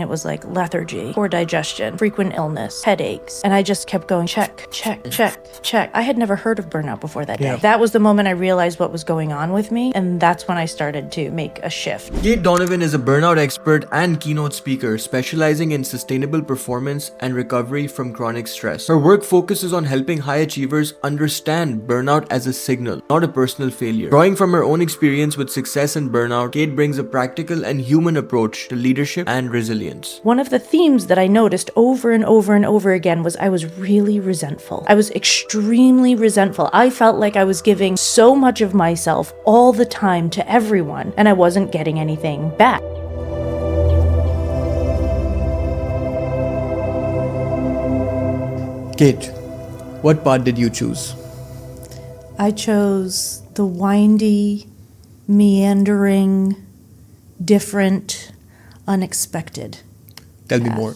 and it was like lethargy, poor digestion, frequent illness, headaches. And I just kept going, check, check, check, check. I had never heard of burnout before that day. That was the moment I realized what was going on with me, and that's when I started to make a shift. Cait Donovan is a burnout expert and keynote speaker specializing in sustainable performance and recovery from chronic stress. Her work focuses on helping high achievers understand burnout as a signal, not a personal failure. Drawing from her own experience with success and burnout, Cait brings a practical and human approach to leadership and resilience. One of the themes that I noticed over and over and over again was I was really resentful. I was extremely resentful. I felt like I was giving so much of myself all the time to everyone, and I wasn't getting anything back. Cait, what path did you choose? I chose the windy, meandering, different, unexpected. Tell me more.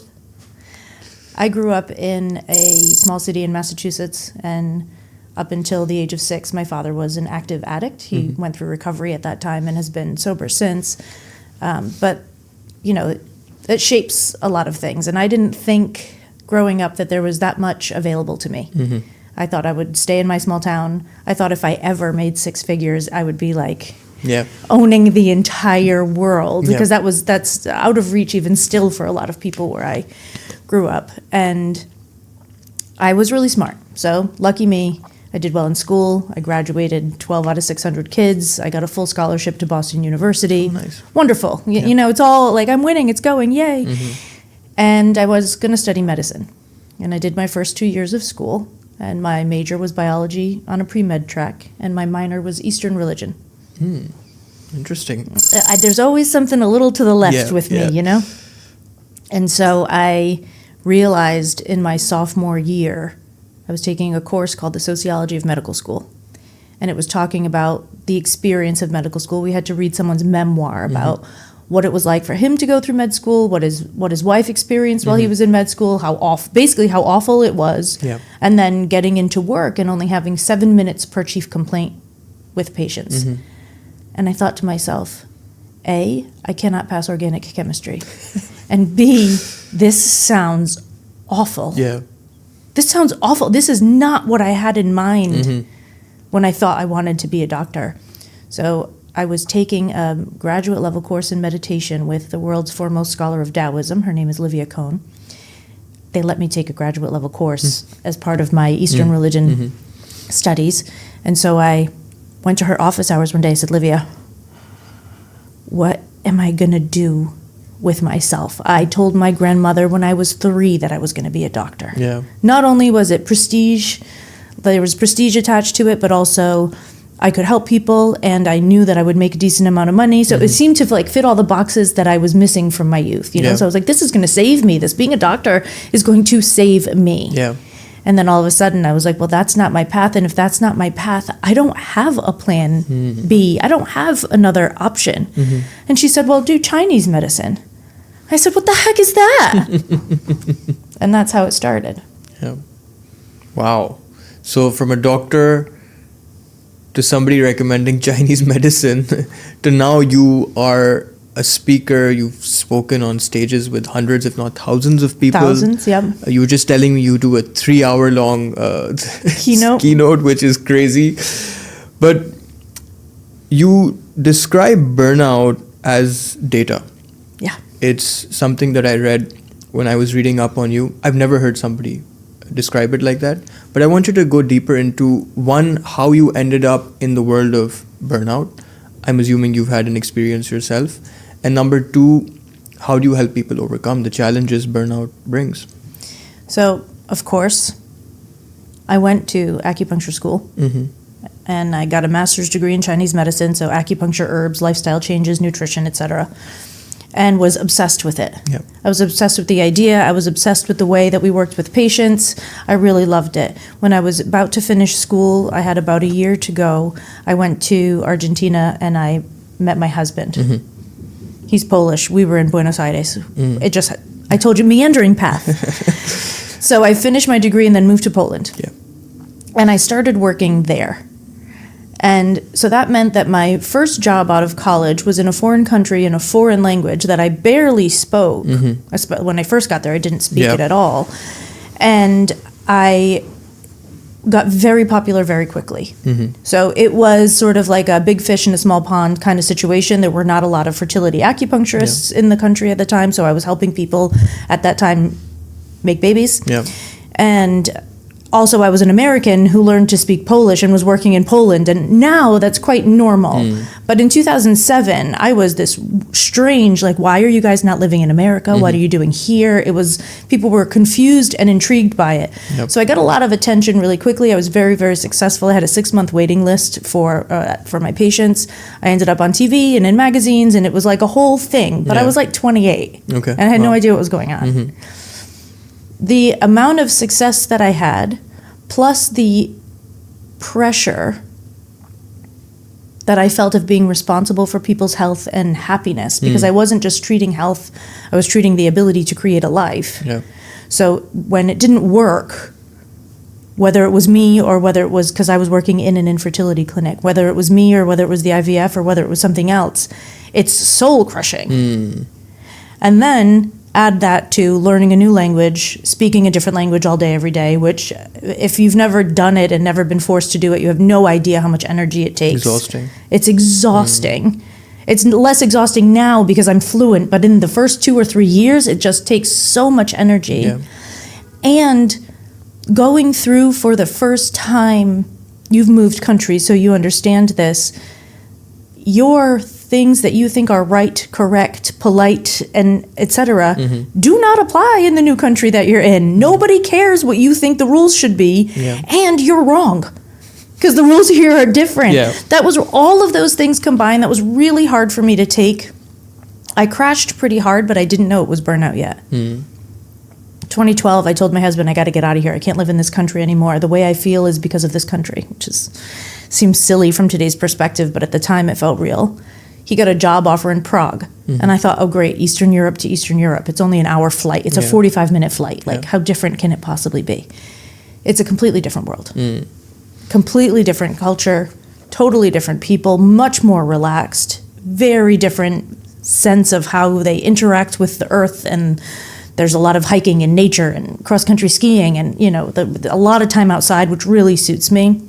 I grew up in a small city in Massachusetts, and up until the age of 6, my father was an active addict. He went through recovery at that time and has been sober since. But, you know, it shapes a lot of things. And I didn't think growing up that there was that much available to me. I thought I would stay in my small town. I thought if I ever made 6 figures, I would be like owning the entire world, because that's out of reach even still for a lot of people where I grew up. And I was really smart. So lucky me, I did well in school. I graduated 12 out of 600 kids. I got a full scholarship to Boston University. Oh, nice. Wonderful. You know, it's all like I'm winning, it's going, yay. And I was going to study medicine. And I did my first 2 years of school. And my major was biology on a pre-med track. And my minor was Eastern religion. Interesting. There's always something a little to the left with me, you know? And so I realized in my sophomore year, I was taking a course called The Sociology of Medical School. And it was talking about the experience of medical school. We had to read someone's memoir about what it was like for him to go through med school, what his wife experienced while he was in med school, how awful it was, and then getting into work and only having 7 minutes per chief complaint with patients. And I thought to myself, A, I cannot pass organic chemistry, and B, this sounds awful. This sounds awful. This is not what I had in mind when I thought I wanted to be a doctor. So I was taking a graduate level course in meditation with the world's foremost scholar of Taoism. Her name is Livia Cohn. They let me take a graduate level course as part of my Eastern religion studies. And so I went to her office hours one day and said, Livia, what am I going to do with myself? I told my grandmother when I was 3 that I was going to be a doctor. Not only was it prestige, there was prestige attached to it, but also I could help people, and I knew that I would make a decent amount of money. So it seemed to like fit all the boxes that I was missing from my youth. You know, so I was like, this is going to save me. This being a doctor is going to save me. And then all of a sudden I was like, well, that's not my path. And if that's not my path, I don't have a plan B. I don't have another option. And she said, well, do Chinese medicine. I said, what the heck is that? And that's how it started. Wow. So from a doctor to somebody recommending Chinese medicine to now you are a speaker, you've spoken on stages with hundreds, if not thousands of people. Thousands, You were just telling me you do a 3-hour-long keynote, which is crazy. But you describe burnout as data. It's something that I read when I was reading up on you. I've never heard somebody describe it like that. But I want you to go deeper into, one, how you ended up in the world of burnout. I'm assuming you've had an experience yourself. And number 2, how do you help people overcome the challenges burnout brings? So, of course, I went to acupuncture school. And I got a master's degree in Chinese medicine, so acupuncture, herbs, lifestyle changes, nutrition, etc. And was obsessed with it. I was obsessed with the idea. I was obsessed with the way that we worked with patients. I really loved it. When I was about to finish school, I had about a year to go. I went to Argentina and I met my husband. He's Polish. We were in Buenos Aires. I told you, meandering path. So I finished my degree and then moved to Poland. And I started working there. And so that meant that my first job out of college was in a foreign country in a foreign language that I barely spoke. When I first got there, I didn't speak it at all. And I got very popular very quickly. So it was sort of like a big fish in a small pond kind of situation. There were not a lot of fertility acupuncturists in the country at the time, so I was helping people at that time make babies. And also, I was an American who learned to speak Polish and was working in Poland, and now that's quite normal. But in 2007, I was this strange, like, why are you guys not living in America? What are you doing here? People were confused and intrigued by it. So I got a lot of attention really quickly. I was very, very successful. I had a 6-month waiting list for my patients. I ended up on TV and in magazines, and it was like a whole thing. But I was like 28, and I had no idea what was going on. The amount of success that I had, plus the pressure that I felt of being responsible for people's health and happiness, because I wasn't just treating health, I was treating the ability to create a life. So when it didn't work, whether it was me or whether it was because I was working in an infertility clinic, whether it was me or whether it was the IVF or whether it was something else, it's soul crushing. And then add that to learning a new language, speaking a different language all day, every day, which if you've never done it and never been forced to do it, you have no idea how much energy it takes. Exhausting. It's exhausting. It's less exhausting now because I'm fluent, but in the first 2 or 3 years, it just takes so much energy. And going through for the first time, you've moved countries, so you understand this, your things that you think are right, correct, polite, and etc. Do not apply in the new country that you're in. Nobody cares what you think the rules should be, and you're wrong, because the rules here are different. That was all of those things combined. That was really hard for me to take. I crashed pretty hard, but I didn't know it was burnout yet. 2012, I told my husband, I got to get out of here. I can't live in this country anymore. The way I feel is because of this country, which seems silly from today's perspective, but at the time it felt real. He got a job offer in Prague. And I thought, oh, great, Eastern Europe to Eastern Europe. It's only an hour flight. It's a 45-minute flight. Like, how different can it possibly be? It's a completely different world. Completely different culture, totally different people, much more relaxed, very different sense of how they interact with the earth. And there's a lot of hiking and nature and cross-country skiing and, a lot of time outside, which really suits me.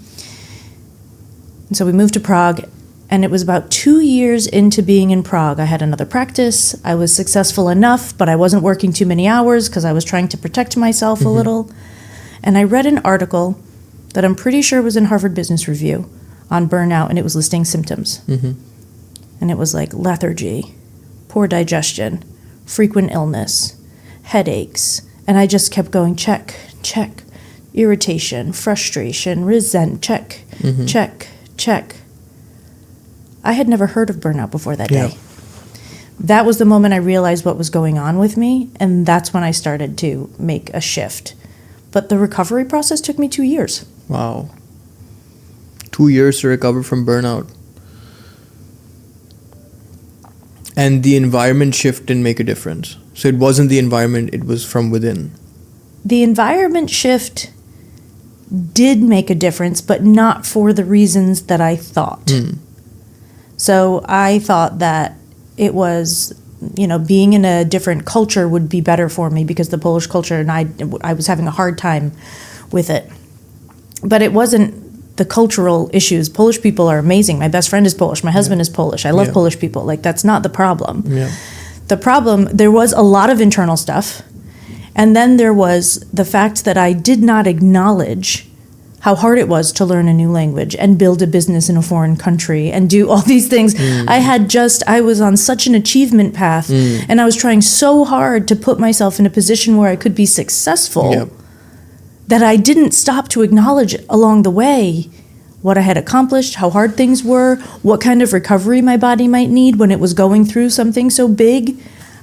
And so we moved to Prague. And it was about 2 years into being in Prague. I had another practice. I was successful enough, but I wasn't working too many hours because I was trying to protect myself a little. And I read an article that I'm pretty sure was in Harvard Business Review on burnout, and it was listing symptoms. And it was like lethargy, poor digestion, frequent illness, headaches. And I just kept going, check, check, irritation, frustration, check, check. I had never heard of burnout before that day. That was the moment I realized what was going on with me, and that's when I started to make a shift. But the recovery process took me 2 years. Wow. 2 years to recover from burnout. And the environment shift didn't make a difference. So it wasn't the environment, it was from within. The environment shift did make a difference, but not for the reasons that I thought. So I thought that it was, being in a different culture would be better for me because the Polish culture, and I was having a hard time with it. But it wasn't the cultural issues. Polish people are amazing. My best friend is Polish. My husband is Polish. I love Polish people. Like, that's not the problem. The problem, there was a lot of internal stuff. And then there was the fact that I did not acknowledge how hard it was to learn a new language and build a business in a foreign country and do all these things. I was on such an achievement path, and I was trying so hard to put myself in a position where I could be successful that I didn't stop to acknowledge along the way what I had accomplished, how hard things were, what kind of recovery my body might need when it was going through something so big.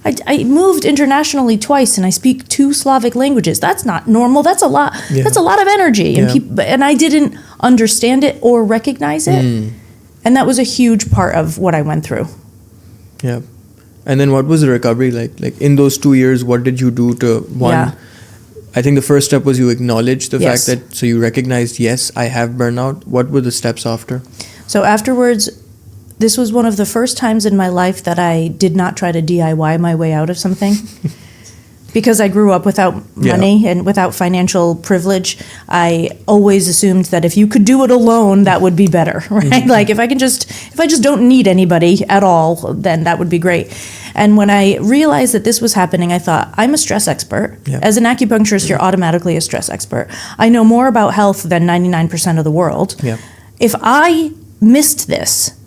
I moved internationally twice, and I speak 2 Slavic languages. That's not normal. That's a lot. That's a lot of energy, and I didn't understand it or recognize it. And that was a huge part of what I went through. And then what was the recovery like? Like, in those 2 years, what did you do to I think the first step was you acknowledged the fact that, so you recognized, yes, I have burnout. What were the steps after? So afterwards, this was one of the first times in my life that I did not try to DIY my way out of something. Because I grew up without money and without financial privilege, I always assumed that if you could do it alone, that would be better, right? Mm-hmm. Like if I just don't need anybody at all, then that would be great. And when I realized that this was happening, I thought, I'm a stress expert. Yeah. As an acupuncturist, you're automatically a stress expert. I know more about health than 99% of the world. Yeah. If I missed this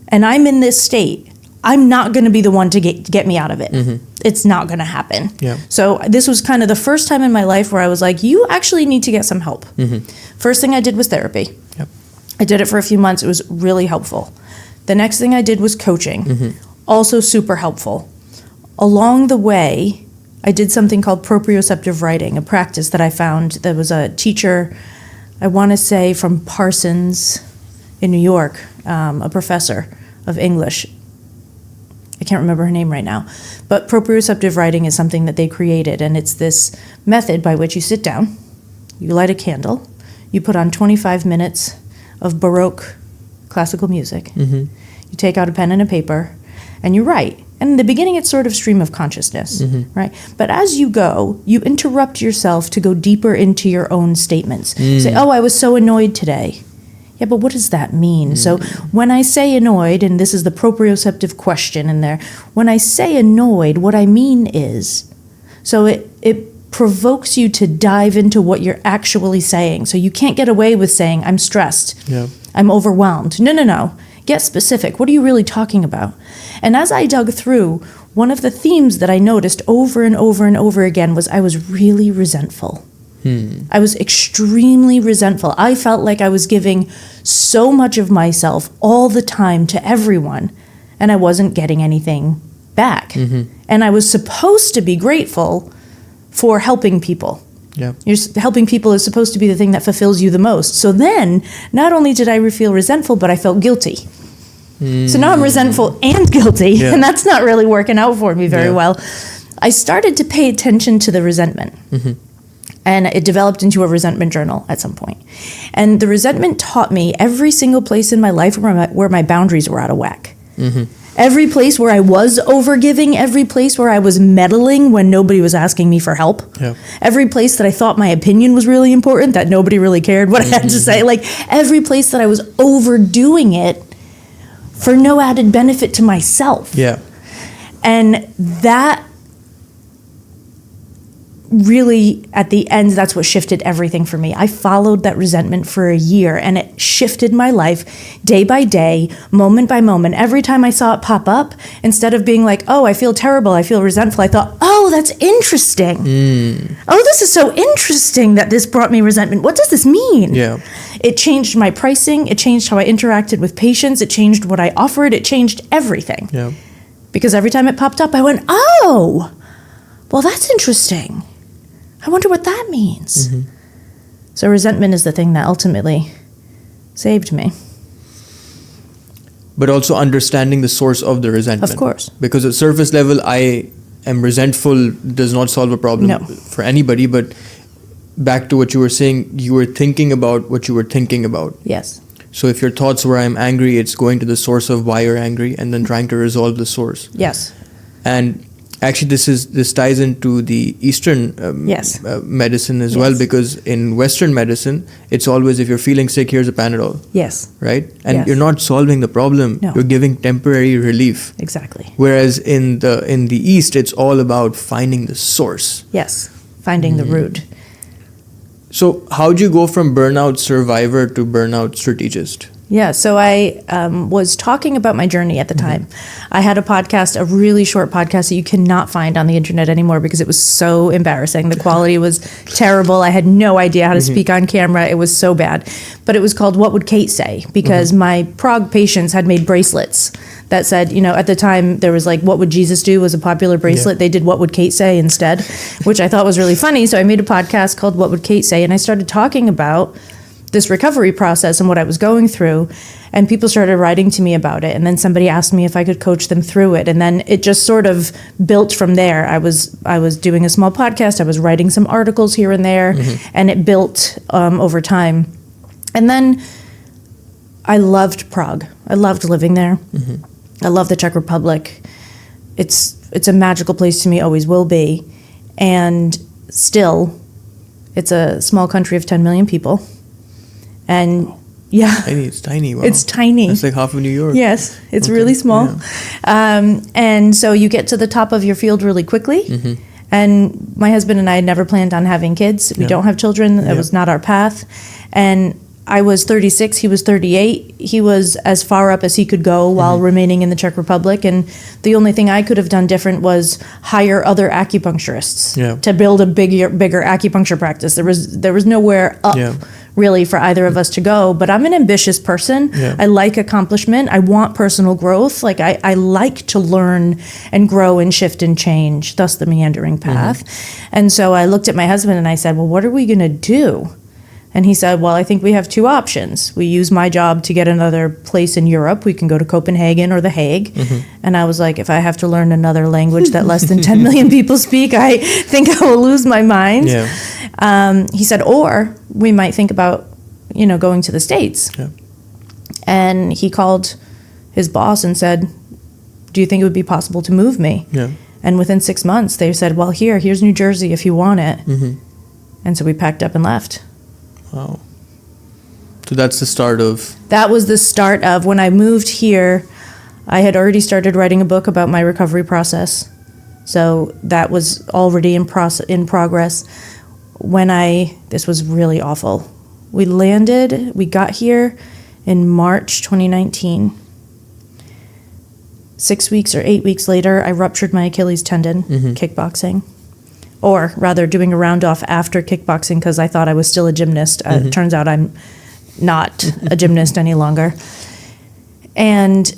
and I'm in this state, I'm not going to be the one to get me out of it. Mm-hmm. It's not going to happen. Yeah. So this was kind of the first time in my life where I was like, you actually need to get some help. Mm-hmm. First thing I did was therapy. Yep. I did it for a few months. It was really helpful. The next thing I did was coaching. Mm-hmm. Also super helpful. Along the way, I did something called proprioceptive writing, a practice that I found. There was a teacher, I want to say from Parsons in New York, a professor of English. I can't remember her name right now, but proprioceptive writing is something that they created, and it's this method by which you sit down, you light a candle, you put on 25 minutes of Baroque classical music, mm-hmm. you take out a pen and a paper, and you write. And in the beginning, it's sort of stream of consciousness, mm-hmm. right? But as you go, you interrupt yourself to go deeper into your own statements. Say, oh, I was so annoyed today. Yeah, but what does that mean? Mm. So when I say annoyed, and this is the proprioceptive question in there, when I say annoyed, what I mean is, so it provokes you to dive into what you're actually saying. So you can't get away with saying, I'm stressed, I'm overwhelmed. No. Get specific. What are you really talking about? And as I dug through, one of the themes that I noticed over and over and over again was I was really resentful. I was extremely resentful. I felt like I was giving so much of myself all the time to everyone, and I wasn't getting anything back. Mm-hmm. And I was supposed to be grateful for helping people. Yeah. Helping people is supposed to be the thing that fulfills you the most. So then, not only did I feel resentful, but I felt guilty. So now I'm resentful and guilty, and that's not really working out for me very well. I started to pay attention to the resentment. Mm-hmm. And it developed into a resentment journal at some point. And the resentment taught me every single place in my life where my boundaries were out of whack. Mm-hmm. Every place where I was overgiving, every place where I was meddling when nobody was asking me for help. Yeah. Every place that I thought my opinion was really important, that nobody really cared what I had to say. Like every place that I was overdoing it for no added benefit to myself. Yeah. And that really, at the end, that's what shifted everything for me. I followed that resentment for a year, and it shifted my life day by day, moment by moment. Every time I saw it pop up, instead of being like, oh, I feel terrible, I feel resentful, I thought, oh, that's interesting. Oh, this is so interesting that this brought me resentment. What does this mean? Yeah. It changed my pricing. It changed how I interacted with patients. It changed what I offered. It changed everything. Yeah. Because every time it popped up, I went, oh, well, that's interesting. I wonder what that means. Mm-hmm. So resentment is the thing that ultimately saved me. But also understanding the source of the resentment. Of course. Because at surface level, I am resentful does not solve a problem for anybody. But back to what you were saying, you were thinking about what you were thinking about. Yes. So if your thoughts were I'm angry, it's going to the source of why you're angry and then trying to resolve the source. Yes. And actually, this ties into the Eastern medicine as well, because in Western medicine, it's always if you're feeling sick, here's a Panadol. Yes. Right? And you're not solving the problem. No. You're giving temporary relief. Exactly. Whereas in the East, it's all about finding the source. Yes. Finding the root. So how'd you go from burnout survivor to burnout strategist? Yeah, so I was talking about my journey at the time. I had a podcast, a really short podcast that you cannot find on the internet anymore because it was so embarrassing. The quality was terrible. I had no idea how to speak on camera. It was so bad. But it was called What Would Cait Say? Because my Prague patients had made bracelets that said, at the time there was like, What Would Jesus Do was a popular bracelet. Yeah. They did What Would Cait Say instead, which I thought was really funny. So I made a podcast called What Would Cait Say? And I started talking about this recovery process and what I was going through, and people started writing to me about it, and then somebody asked me if I could coach them through it, and then it just sort of built from there. I was doing a small podcast, I was writing some articles here and there, and it built over time. And then I loved Prague. I loved living there. I love the Czech Republic. It's a magical place to me, always will be. And still, it's a small country of 10 million people. And yeah. It's tiny. Wow. It's tiny. It's like half of New York. Yes, it's really small. Yeah. And so you get to the top of your field really quickly. And my husband and I had never planned on having kids. We don't have children. That was not our path. And I was 36, he was 38. He was as far up as he could go while remaining in the Czech Republic. And the only thing I could have done different was hire other acupuncturists to build a bigger acupuncture practice. There was nowhere up really for either of us to go. But I'm an ambitious person. I like accomplishment. I want personal growth. Like I like to learn and grow and shift and change, thus the meandering path. And so I looked at my husband and I said, well, what are we going to do? And he said, well, I think we have two options. We use my job to get another place in Europe. We can go to Copenhagen or The Hague. And I was like, if I have to learn another language that less than 10 million people speak, I think I will lose my mind. He said, or we might think about, going to the States. And he called his boss and said, do you think it would be possible to move me? And within 6 months, they said, well, here's New Jersey if you want it. And so we packed up and left. Wow. So that's the start of... That was the start of when I moved here. I had already started writing a book about my recovery process. So that was already in progress. This was really awful. We got here in March 2019. 6 weeks or 8 weeks later, I ruptured my Achilles tendon, kickboxing. Or rather, doing a round off after kickboxing because I thought I was still a gymnast. It turns out I'm not a gymnast any longer. And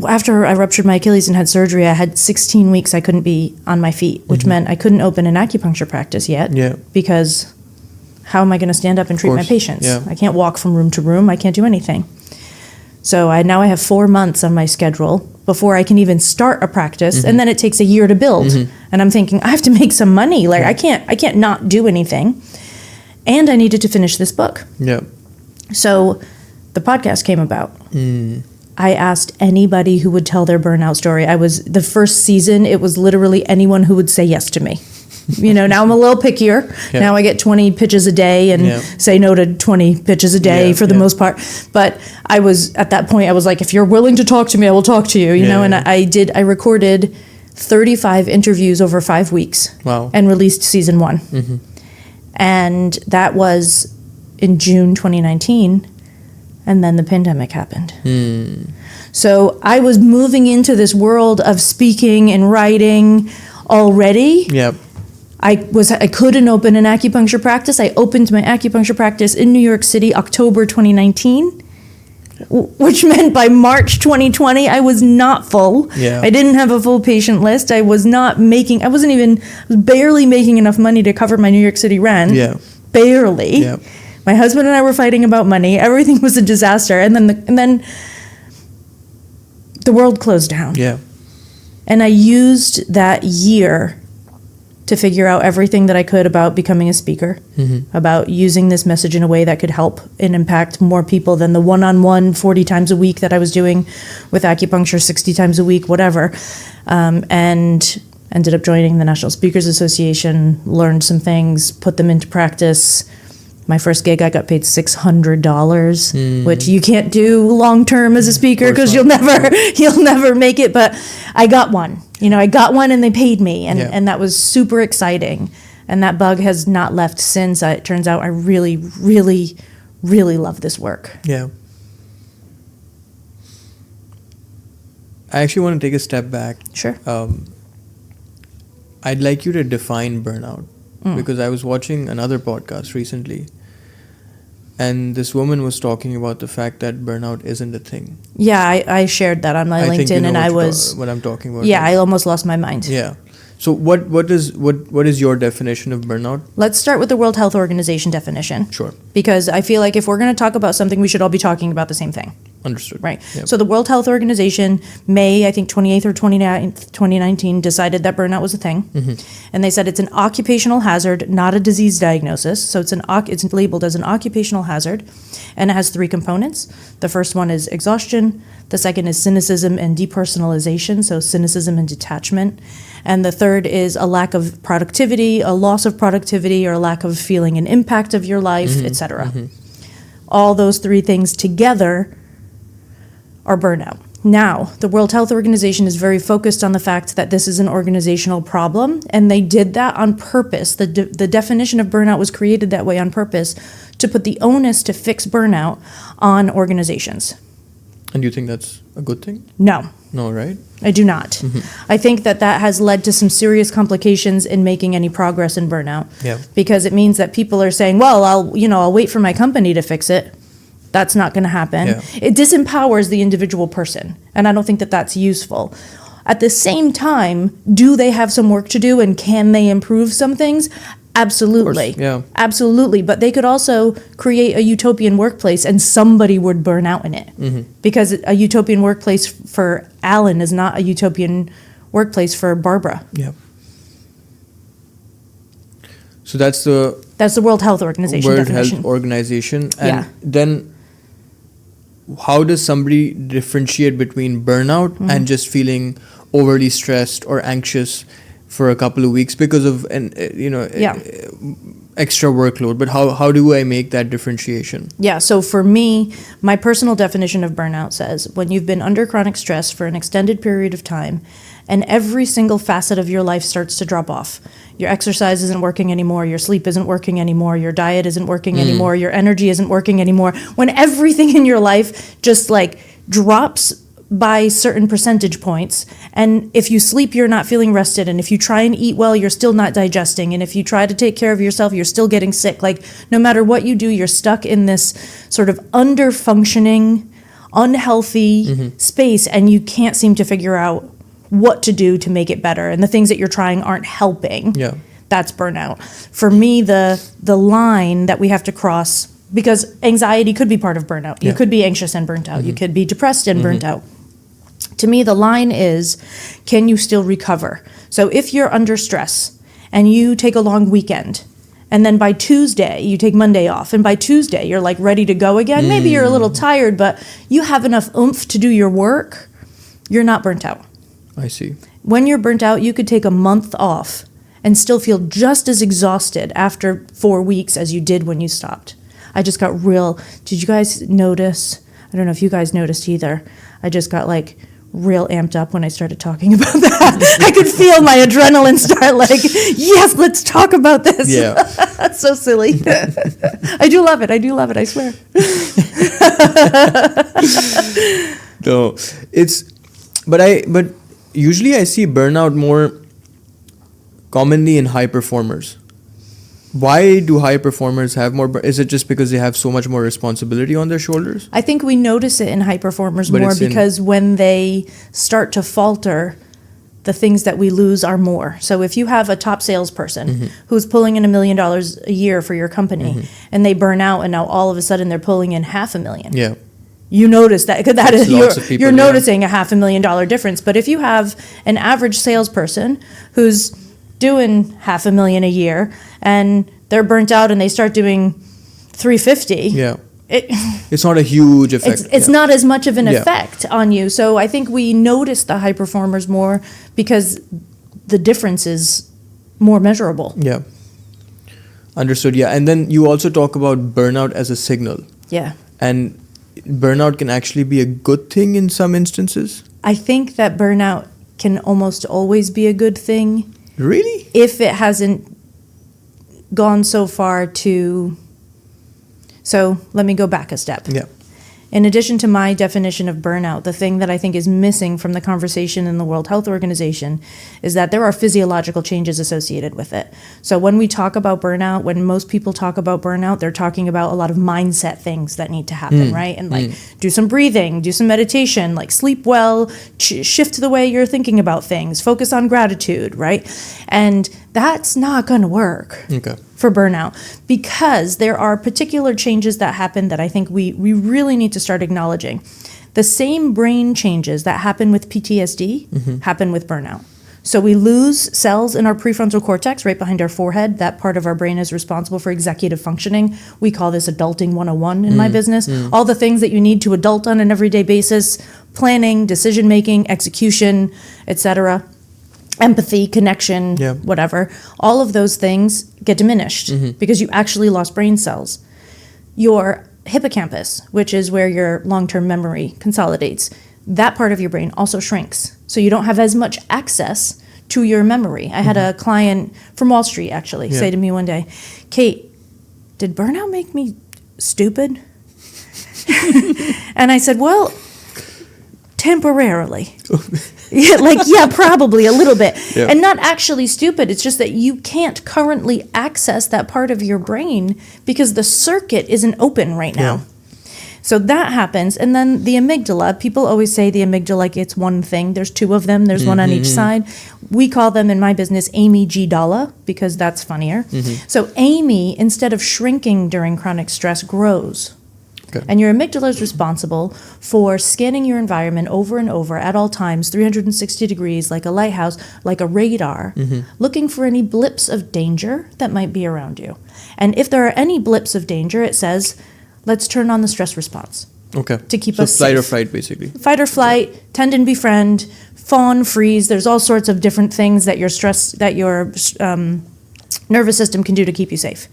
after I ruptured my Achilles and had surgery, I had 16 weeks I couldn't be on my feet, which meant I couldn't open an acupuncture practice yet. Because how am I going to stand up and treat my patients? I can't walk from room to room. I can't do anything. So now I have 4 months on my schedule before I can even start a practice, and then it takes a year to build. And I'm thinking, I have to make some money. Like I can't not do anything. And I needed to finish this book. So the podcast came about. I asked anybody who would tell their burnout story. The first season, it was literally anyone who would say yes to me. Now I'm a little pickier. Now I get 20 pitches a day and say no to 20 pitches a day for the most part. But at that point, I was like, if you're willing to talk to me, I will talk to you, and I recorded 35 interviews over 5 weeks. Wow. And released season 1. And that was in June 2019. And then the pandemic happened. So I was moving into this world of speaking and writing already. I couldn't open an acupuncture practice. I opened my acupuncture practice in New York City, October 2019, which meant by March 2020, I was not full. I didn't have a full patient list. I was barely making enough money to cover my New York City rent. Barely. My husband and I were fighting about money. Everything was a disaster. And then the world closed down. And I used that year to figure out everything that I could about becoming a speaker, about using this message in a way that could help and impact more people than the one-on-one 40 times a week that I was doing with acupuncture 60 times a week, whatever. And ended up joining the National Speakers Association, learned some things, put them into practice. My first gig, I got paid $600, which you can't do long-term as a speaker because you'll never make it. But I got one. I got one and they paid me. And that was super exciting. And that bug has not left since. It turns out I really, really, really love this work. I actually want to take a step back. Sure. I'd like you to define burnout. Because I was watching another podcast recently, and this woman was talking about the fact that burnout isn't a thing. Yeah, I shared that on my LinkedIn, and I was what I'm talking about. Yeah, I almost lost my mind. So what is your definition of burnout? Let's start with the World Health Organization definition. Sure. Because I feel like if we're going to talk about something, we should all be talking about the same thing. Understood. Right. Yep. So the World Health Organization, May, I think 28th or 29th, 2019, decided that burnout was a thing. And they said it's an occupational hazard, not a disease diagnosis. So it's labeled as an occupational hazard. And it has 3 components. The first one is exhaustion. The second is cynicism and depersonalization, so cynicism and detachment. And the third is a lack of productivity, a loss of productivity, or a lack of feeling an impact of your life, etc. All those 3 things together are burnout. Now, the World Health Organization is very focused on the fact that this is an organizational problem, and they did that on purpose. The definition of burnout was created that way on purpose to put the onus to fix burnout on organizations. And you think that's a good thing? No. No, right? I do not. I think that has led to some serious complications in making any progress in burnout. Yeah. Because it means that people are saying, well, I'll wait for my company to fix it. That's not going to happen. Yeah. It disempowers the individual person, and I don't think that that's useful. At the same time, do they have some work to do, and can they improve some things? Absolutely. Of course, yeah. Absolutely. But they could also create a utopian workplace, and somebody would burn out in it. Because a utopian workplace for Alan is not a utopian workplace for Barbara. Yeah. So that's the World Health Organization definition. Health Organization. And Yeah. then how does somebody differentiate between burnout and just feeling overly stressed or anxious for a couple of weeks because of extra workload? But how do I make that differentiation? Yeah, so for me, my personal definition of burnout says when you've been under chronic stress for an extended period of time and every single facet of your life starts to drop off. Your exercise isn't working anymore, your sleep isn't working anymore, your diet isn't working anymore, your energy isn't working anymore. When everything in your life just like drops by certain percentage points, and if you sleep, you're not feeling rested, and if you try and eat well, you're still not digesting, and if you try to take care of yourself, you're still getting sick. Like, no matter what you do, you're stuck in this sort of under-functioning, unhealthy space, and you can't seem to figure out what to do to make it better, and the things that you're trying aren't helping. Yeah. That's burnout. For me, the line that we have to cross, because anxiety could be part of burnout. You could be anxious and burnt out. You could be depressed and burnt out. To me, the line is, can you still recover? So if you're under stress and you take a long weekend, and then by Tuesday, you take Monday off, and by Tuesday, you're like ready to go again. Maybe you're a little tired, but you have enough oomph to do your work. You're not burnt out. I see. When you're burnt out, you could take a month off and still feel just as exhausted after 4 weeks as you did when you stopped. I just got did you guys notice? I don't know if you guys noticed either. I just got like real amped up when I started talking about that. I could feel my adrenaline start like, yes, let's talk about this. Yeah. That's so silly. I do love it, I swear. No, but usually I see burnout more commonly in high performers. Why do high performers have more? Is it just because they have so much more responsibility on their shoulders? I think we notice it in high performers more because when they start to falter, the things that we lose are more. So if you have a top salesperson who's pulling in $1 million a year for your company and they burn out and now all of a sudden they're pulling in $500,000. Yeah. You notice that, because that is you're yeah. noticing a $500,000 difference. But if you have an average salesperson who's doing $500,000 a year and they're burnt out and they start doing $350,000, yeah, it's not a huge effect. It's not as much of an effect on you. So I think we notice the high performers more because the difference is more measurable. Yeah. Understood. Yeah. And then you also talk about burnout as a signal. Yeah. And burnout can actually be a good thing in some instances. I think that burnout can almost always be a good thing. Really? If it hasn't gone so far to... So let me go back a step. Yeah. In addition to my definition of burnout, the thing that I think is missing from the conversation in the World Health Organization is that there are physiological changes associated with it. So when we talk about burnout, when most people talk about burnout, they're talking about a lot of mindset things that need to happen, right? And like do some breathing, do some meditation, like sleep well, shift the way you're thinking about things, focus on gratitude, right? And that's not going to work. Okay. For burnout, because there are particular changes that happen that I think we really need to start acknowledging. The same brain changes that happen with PTSD happen with burnout. So we lose cells in our prefrontal cortex right behind our forehead. That part of our brain is responsible for executive functioning. We call this adulting 101 in my business. All the things that you need to adult on an everyday basis: planning, decision making, execution, etc., empathy, connection, whatever. All of those things get diminished because you actually lost brain cells. Your hippocampus, which is where your long-term memory consolidates, that part of your brain also shrinks. So you don't have as much access to your memory. I had a client from Wall Street actually say to me one day, "Cait, did burnout make me stupid?" And I said, "Well, temporarily." Probably a little bit. Yeah. And not actually stupid. It's just that you can't currently access that part of your brain because the circuit isn't open right now. Yeah. So that happens. And then the amygdala, people always say the amygdala like it's one thing. There's two of them. There's one on each side. We call them in my business Amy G. Dalla because that's funnier. So Amy, instead of shrinking during chronic stress, grows. Okay. And your amygdala is responsible for scanning your environment over and over at all times, 360 degrees, like a lighthouse, like a radar, looking for any blips of danger that might be around you. And if there are any blips of danger, it says, let's turn on the stress response. Okay. To keep us safe. So flight or flight, basically. Flight or flight, tend and befriend, fawn, freeze. There's all sorts of different things that your nervous system can do to keep you safe.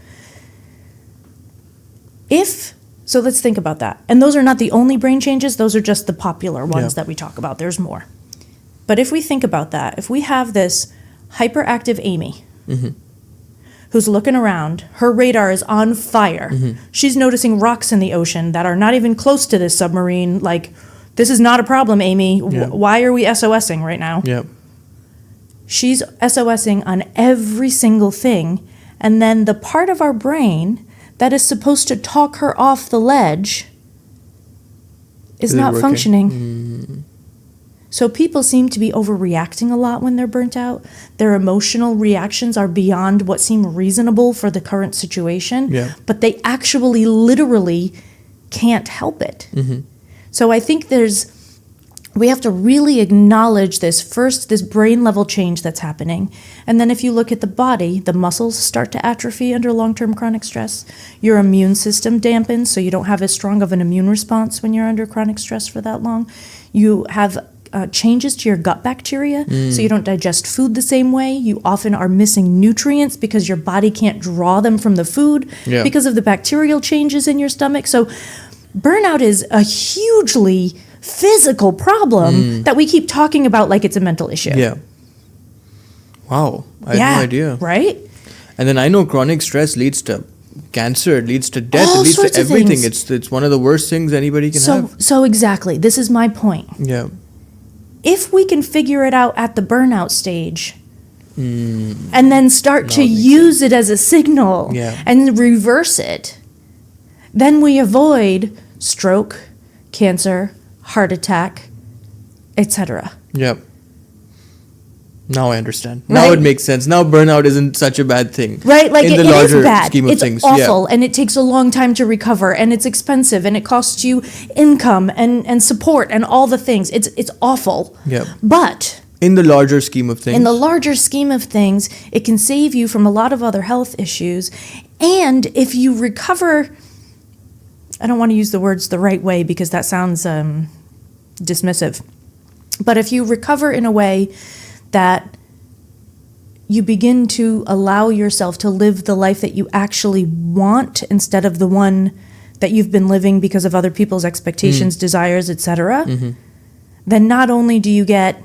So let's think about that. And those are not the only brain changes. Those are just the popular ones that we talk about. There's more. But if we think about that, if we have this hyperactive Amy who's looking around, her radar is on fire. She's noticing rocks in the ocean that are not even close to this submarine. Like, this is not a problem, Amy. Why are we SOSing right now? She's SOSing on every single thing. And then the part of our brain that is supposed to talk her off the ledge is not functioning. So people seem to be overreacting a lot when they're burnt out. Their emotional reactions are beyond what seem reasonable for the current situation, but they actually literally can't help it. So I think we have to really acknowledge this brain level change that's happening. And then if you look at the body, the muscles start to atrophy under long-term chronic stress. Your immune system dampens, so you don't have as strong of an immune response when you're under chronic stress for that long. You have changes to your gut bacteria, so you don't digest food the same way. You often are missing nutrients because your body can't draw them from the food because of the bacterial changes in your stomach. So burnout is a hugely physical problem that we keep talking about like it's a mental issue. Wow, I had no idea. Right? And then I know chronic stress leads to cancer, it leads to death, it leads to everything. It's one of the worst things anybody can have. So exactly, this is my point. If we can figure it out at the burnout stage and then start to use it as a signal and reverse it, then we avoid stroke, cancer, heart attack, etc. Now I understand. Now it makes sense. Now burnout isn't such a bad thing. Right? Like in the larger scheme of things. It's awful and it takes a long time to recover and it's expensive and it costs you income and support and all the things. It's awful. But in the larger scheme of things, it can save you from a lot of other health issues. And if you recover, I don't want to use the words the right way because that sounds dismissive. But if you recover in a way that you begin to allow yourself to live the life that you actually want instead of the one that you've been living because of other people's expectations, desires, etc., then not only do you get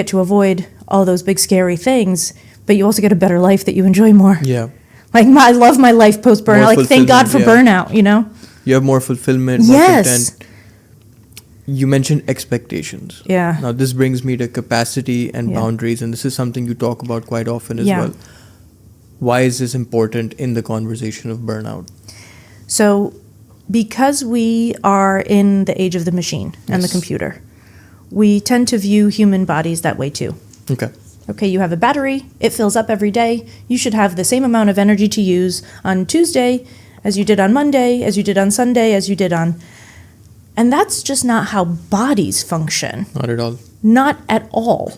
to avoid all those big scary things, but you also get a better life that you enjoy more. Like I love my life post burnout. Like thank God for burnout, you know? You have more fulfillment, more content. You mentioned expectations. Now this brings me to capacity and boundaries, and this is something you talk about quite often as well. Why is this important in the conversation of burnout? So because we are in the age of the machine and the computer, we tend to view human bodies that way too. Okay, you have a battery, it fills up every day. You should have the same amount of energy to use on Tuesday as you did on Monday, as you did on Sunday, as you did on... And that's just not how bodies function. Not at all. Not at all.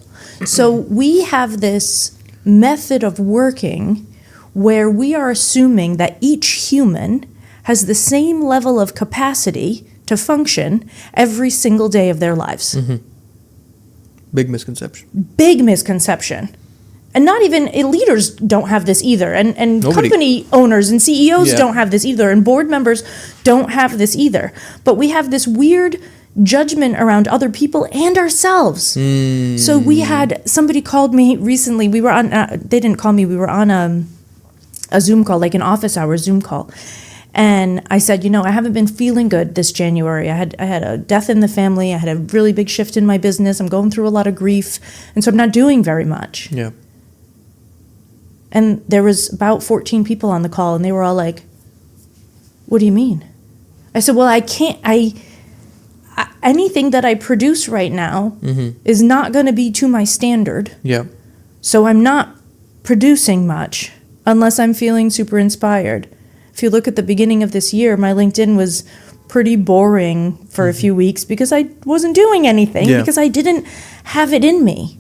So we have this method of working where we are assuming that each human has the same level of capacity to function every single day of their lives. Mm-hmm. Big misconception. Big misconception. And not even leaders don't have this either. And company owners and CEOs don't have this either. And board members don't have this either. But we have this weird judgment around other people and ourselves. So we had somebody called me recently. We were on, they didn't call me, we were on a Zoom call, like an office hour Zoom call. And I said, I haven't been feeling good this January. I had a death in the family. I had a really big shift in my business. I'm going through a lot of grief. And so I'm not doing very much. Yeah. And there was about 14 people on the call, and they were all like, what do you mean? I said, well, anything that I produce right now is not going to be to my standard. Yeah. So I'm not producing much unless I'm feeling super inspired. If you look at the beginning of this year, my LinkedIn was pretty boring for a few weeks because I wasn't doing anything, because I didn't have it in me.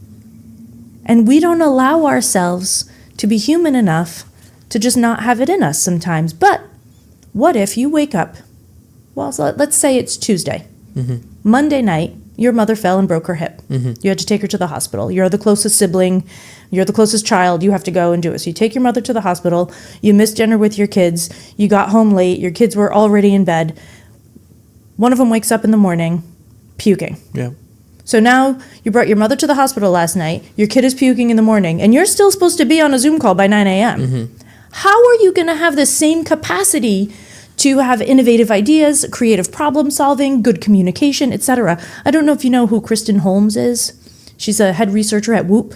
And we don't allow ourselves to be human enough to just not have it in us sometimes. But what if you wake up, well, so let's say it's Tuesday. Monday night, your mother fell and broke her hip. You had to take her to the hospital. You're the closest sibling. You're the closest child. You have to go and do it. So you take your mother to the hospital. You missed dinner with your kids. You got home late. Your kids were already in bed. One of them wakes up in the morning puking. Yeah. So now you brought your mother to the hospital last night. Your kid is puking in the morning. And you're still supposed to be on a Zoom call by 9 a.m. How are you going to have the same capacity to have innovative ideas, creative problem solving, good communication, etc.? I don't know if you know who Kristen Holmes is. She's a head researcher at Whoop.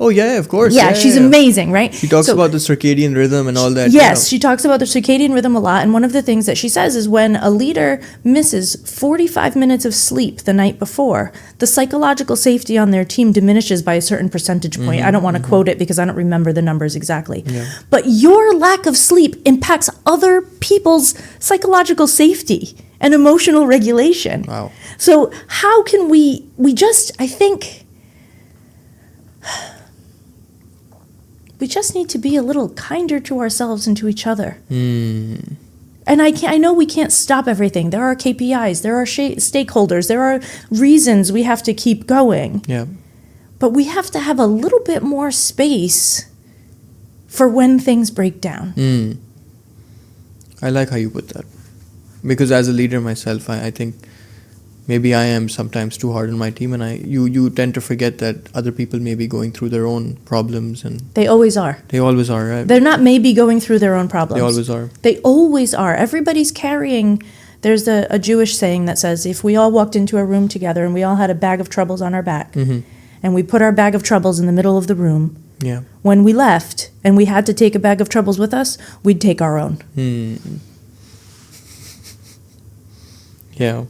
Oh, yeah, of course. Yeah, she's amazing, right? She talks about the circadian rhythm and all that. Yes, she talks about the circadian rhythm a lot. And one of the things that she says is when a leader misses 45 minutes of sleep the night before, the psychological safety on their team diminishes by a certain percentage point. I don't want to quote it because I don't remember the numbers exactly. But your lack of sleep impacts other people's psychological safety and emotional regulation. Wow. So how can we I think... we just need to be a little kinder to ourselves and to each other. And I know we can't stop everything. There are KPIs, there are stakeholders, there are reasons we have to keep going. Yeah. But we have to have a little bit more space for when things break down. I like how you put that. Because as a leader myself, I think maybe I am sometimes too hard on my team, and you tend to forget that other people may be going through their own problems, and they always are. They always are, right? They're not maybe going through their own problems. They always are. They always are. Everybody's carrying. There's a Jewish saying that says, if we all walked into a room together and we all had a bag of troubles on our back, and we put our bag of troubles in the middle of the room, when we left and we had to take a bag of troubles with us, we'd take our own. Yeah.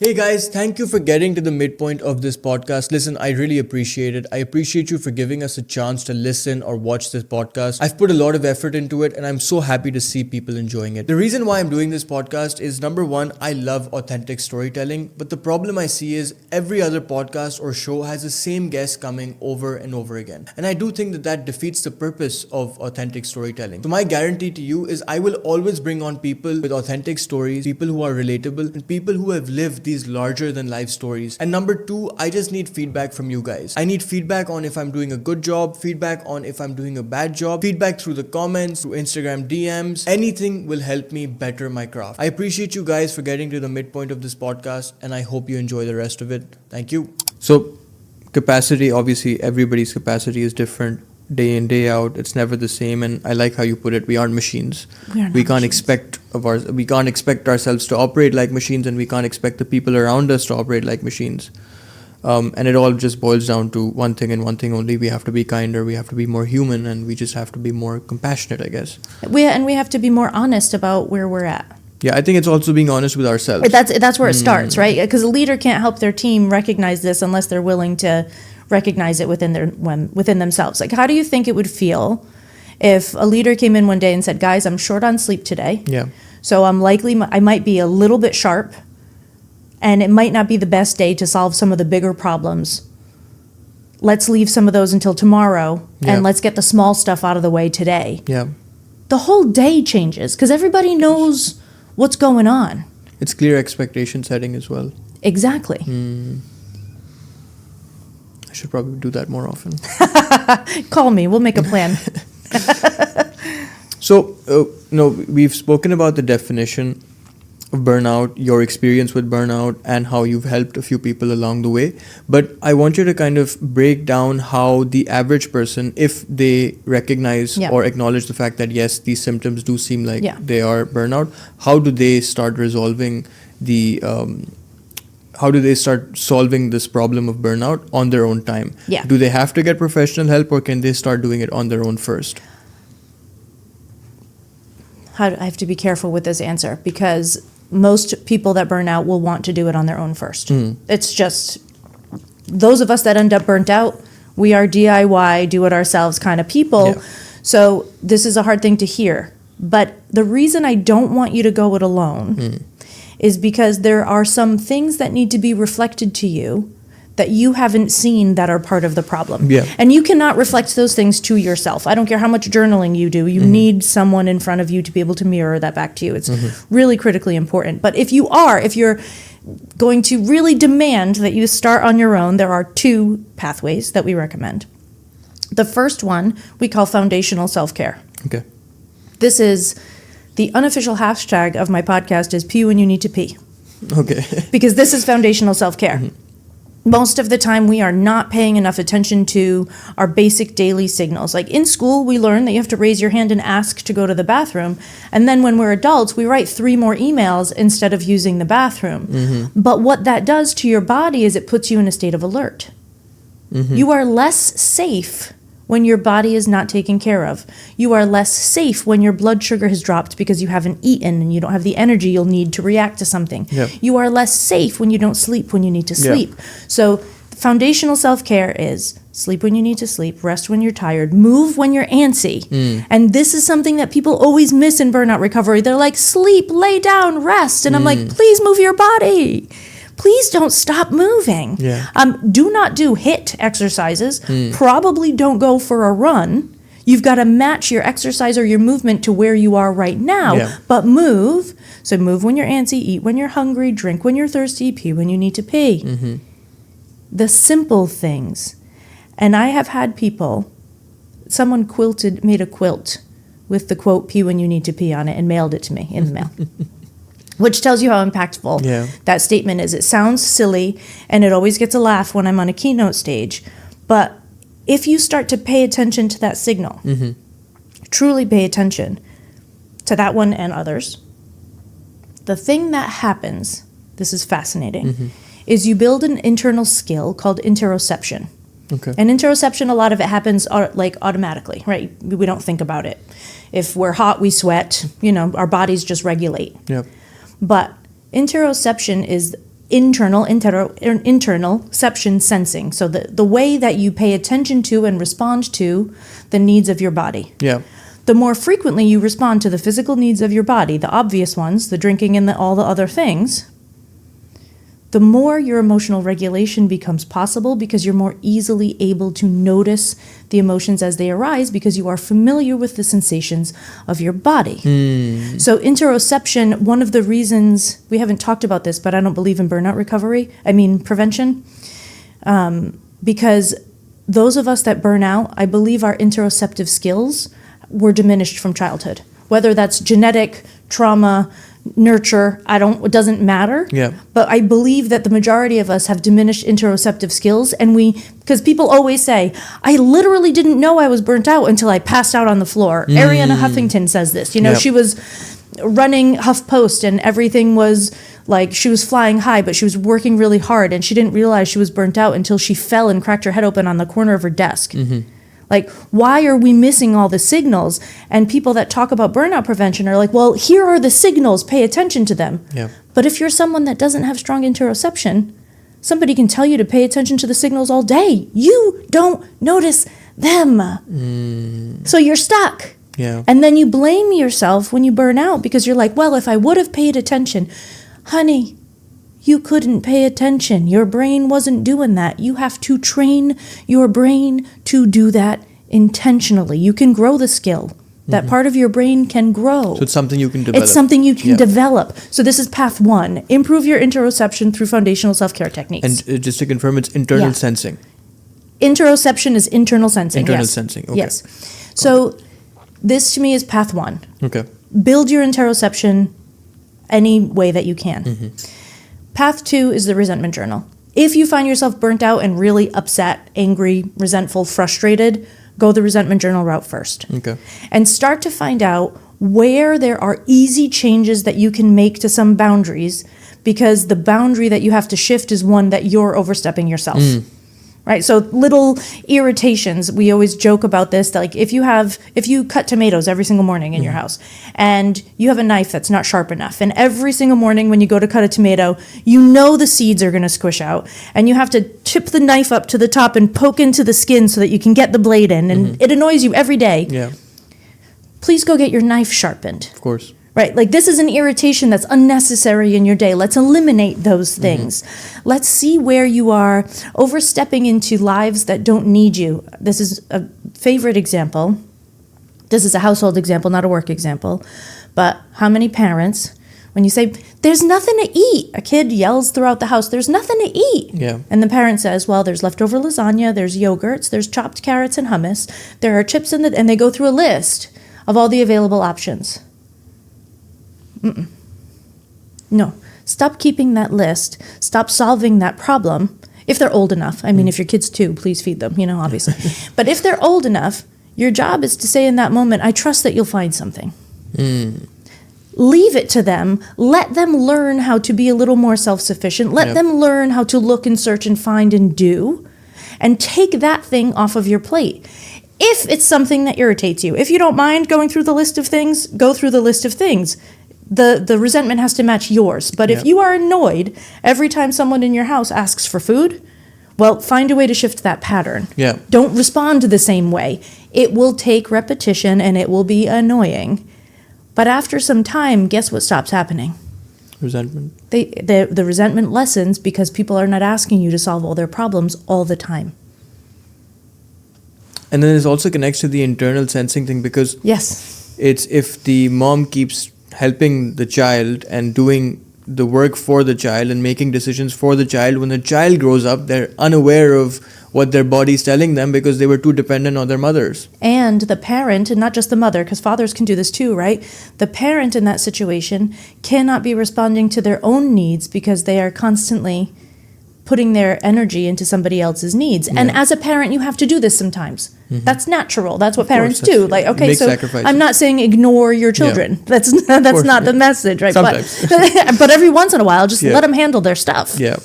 Hey guys, thank you for getting to the midpoint of this podcast. Listen, I really appreciate it. I appreciate you for giving us a chance to listen or watch this podcast. I've put a lot of effort into it, and I'm so happy to see people enjoying it. The reason why I'm doing this podcast is, number one, I love authentic storytelling, but the problem I see is every other podcast or show has the same guest coming over and over again. And I do think that defeats the purpose of authentic storytelling. So my guarantee to you is I will always bring on people with authentic stories, people who are relatable, and people who have lived these larger than life stories. And number two, I just need feedback from you guys. I need feedback on if I'm doing a good job, feedback on if I'm doing a bad job, feedback through the comments, through Instagram DMs. Anything will help me better my craft. I appreciate you guys for getting to the midpoint of this podcast, and I hope you enjoy the rest of it. Thank you. So, capacity, obviously everybody's capacity is different. Day in, day out, it's never the same, and I like how you put it. We aren't machines. We can't expect ourselves to operate like machines, and we can't expect the people around us to operate like machines. And it all just boils down to one thing and one thing only: we have to be kinder, we have to be more human, and we just have to be more compassionate, I guess. We have to be more honest about where we're at. Yeah, I think it's also being honest with ourselves. That's where it starts, right? Because a leader can't help their team recognize this unless they're willing to recognize it within themselves. Like, how do you think it would feel if a leader came in one day and said, guys, I'm short on sleep today. Yeah. So I might be a little bit sharp. and it might not be the best day to solve some of the bigger problems. Let's leave some of those until tomorrow, and let's get the small stuff out of the way today. Yeah. The whole day changes because everybody knows what's going on. It's clear expectation setting as well. Exactly. I should probably do that more often. Call me. We'll make a plan. So, we've spoken about the definition of burnout, your experience with burnout, and how you've helped a few people along the way. But I want you to kind of break down how the average person, if they recognize or acknowledge the fact that, yes, these symptoms do seem like they are burnout, how do they start resolving how do they start solving this problem of burnout on their own time? Yeah. Do they have to get professional help, or can they start doing it on their own first? I have to be careful with this answer because most people that burn out will want to do it on their own first. It's just those of us that end up burnt out, we are DIY, do it ourselves kind of people. Yeah. So this is a hard thing to hear. But the reason I don't want you to go it alone is because there are some things that need to be reflected to you that you haven't seen that are part of the problem. Yeah. And you cannot reflect those things to yourself. I don't care how much journaling you do. You need someone in front of you to be able to mirror that back to you. It's really critically important. But if you're going to really demand that you start on your own, there are 2 pathways that we recommend. The first one we call foundational self-care. Okay. This is the unofficial hashtag of my podcast is pee when you need to pee. Okay. Because this is foundational self-care. Most of the time we are not paying enough attention to our basic daily signals. Like in school, we learn that you have to raise your hand and ask to go to the bathroom. And then when we're adults, we write 3 more emails instead of using the bathroom. But what that does to your body is it puts you in a state of alert. You are less safe when your body is not taken care of. You are less safe when your blood sugar has dropped because you haven't eaten and you don't have the energy you'll need to react to something. Yep. You are less safe when you don't sleep when you need to sleep. Yep. So foundational self-care is sleep when you need to sleep, rest when you're tired, move when you're antsy. And this is something that people always miss in burnout recovery. They're like, sleep, lay down, rest. And I'm like, please move your body. Please don't stop moving. Yeah. Do not do HIIT exercises. Probably don't go for a run. You've got to match your exercise or your movement to where you are right now. But move. So move when you're antsy, eat when you're hungry, drink when you're thirsty, pee when you need to pee. The simple things. And I have had people, someone made a quilt with the quote, pee when you need to pee on it and mailed it to me in the mail. Which tells you how impactful that statement is. It sounds silly, and it always gets a laugh when I'm on a keynote stage. But if you start to pay attention to that signal, truly pay attention to that one and others, the thing that happens, this is fascinating, is you build an internal skill called interoception. Okay. And interoception, a lot of it happens like automatically, right? We don't think about it. If we're hot, we sweat. Our bodies just regulate. Yep. But interoception is internalception sensing. So the way that you pay attention to and respond to the needs of your body. Yeah. The more frequently you respond to the physical needs of your body, the obvious ones, the drinking and all the other things, the more your emotional regulation becomes possible because you're more easily able to notice the emotions as they arise because you are familiar with the sensations of your body. So interoception, one of the reasons, we haven't talked about this, but I don't believe in prevention, because those of us that burn out, I believe our interoceptive skills were diminished from childhood. Whether that's genetic, trauma, nurture, it doesn't matter. Yeah. But I believe that the majority of us have diminished interoceptive skills, and because people always say, I literally didn't know I was burnt out until I passed out on the floor. Ariana Huffington says this. She was running HuffPost and everything was like she was flying high, but she was working really hard and she didn't realize she was burnt out until she fell and cracked her head open on the corner of her desk. Like, why are we missing all the signals? And people that talk about burnout prevention are like, well, here are the signals, pay attention to them. Yeah. But if you're someone that doesn't have strong interoception, somebody can tell you to pay attention to the signals all day. You don't notice them. So you're stuck. Yeah. And then you blame yourself when you burn out because you're like, well, if I would have paid attention, honey, You couldn't pay attention. Your brain wasn't doing that. You have to train your brain to do that intentionally. You can grow the skill. That part of your brain can grow. So it's something you can develop. It's something you can develop. So this is path 1. Improve your interoception through foundational self-care techniques. And just to confirm, it's internal sensing. Interoception is internal sensing. Internal sensing, okay. Yes. So this to me is path 1. Okay. Build your interoception any way that you can. Path 2 is the resentment journal. If you find yourself burnt out and really upset, angry, resentful, frustrated, go the resentment journal route first. Okay. And start to find out where there are easy changes that you can make to some boundaries, because the boundary that you have to shift is one that you're overstepping yourself. Right? So little irritations, we always joke about this, that like if you cut tomatoes every single morning in your house and you have a knife that's not sharp enough, and every single morning when you go to cut a tomato, you know the seeds are going to squish out, and you have to tip the knife up to the top and poke into the skin so that you can get the blade in, and it annoys you every day. Yeah. Please go get your knife sharpened. Of course. Right, like this is an irritation that's unnecessary in your day. Let's eliminate those things. Let's see where you are overstepping into lives that don't need you. This is a favorite example. This is a household example, not a work example. But how many parents, when you say, there's nothing to eat, a kid yells throughout the house, there's nothing to eat. Yeah. And the parent says, well, there's leftover lasagna, there's yogurts, there's chopped carrots and hummus, there are chips in and they go through a list of all the available options. No. Stop keeping that list. Stop solving that problem. If they're old enough. I mean, if your kids too, please feed them, obviously. But if they're old enough, your job is to say in that moment, I trust that you'll find something. Leave it to them. Let them learn how to be a little more self-sufficient. Let them learn how to look and search and find and do. And take that thing off of your plate. If it's something that irritates you. If you don't mind going through the list of things, go through the list of things. The resentment has to match yours. But if you are annoyed every time someone in your house asks for food, well, find a way to shift that pattern. Yeah. Don't respond the same way. It will take repetition and it will be annoying. But after some time, guess what stops happening? Resentment. The resentment lessens because people are not asking you to solve all their problems all the time. And then it also connects to the internal sensing thing, because it's if the mom keeps helping the child and doing the work for the child and making decisions for the child, when the child grows up, they're unaware of what their body's telling them because they were too dependent on their mothers. And the parent, and not just the mother, because fathers can do this too, right? The parent in that situation cannot be responding to their own needs because they are constantly putting their energy into somebody else's needs. And as a parent, you have to do this sometimes. That's natural. That's what parents do. Like, okay, so I'm not saying ignore your children. That's not the message, right? But every once in a while, just let them handle their stuff. Yeah.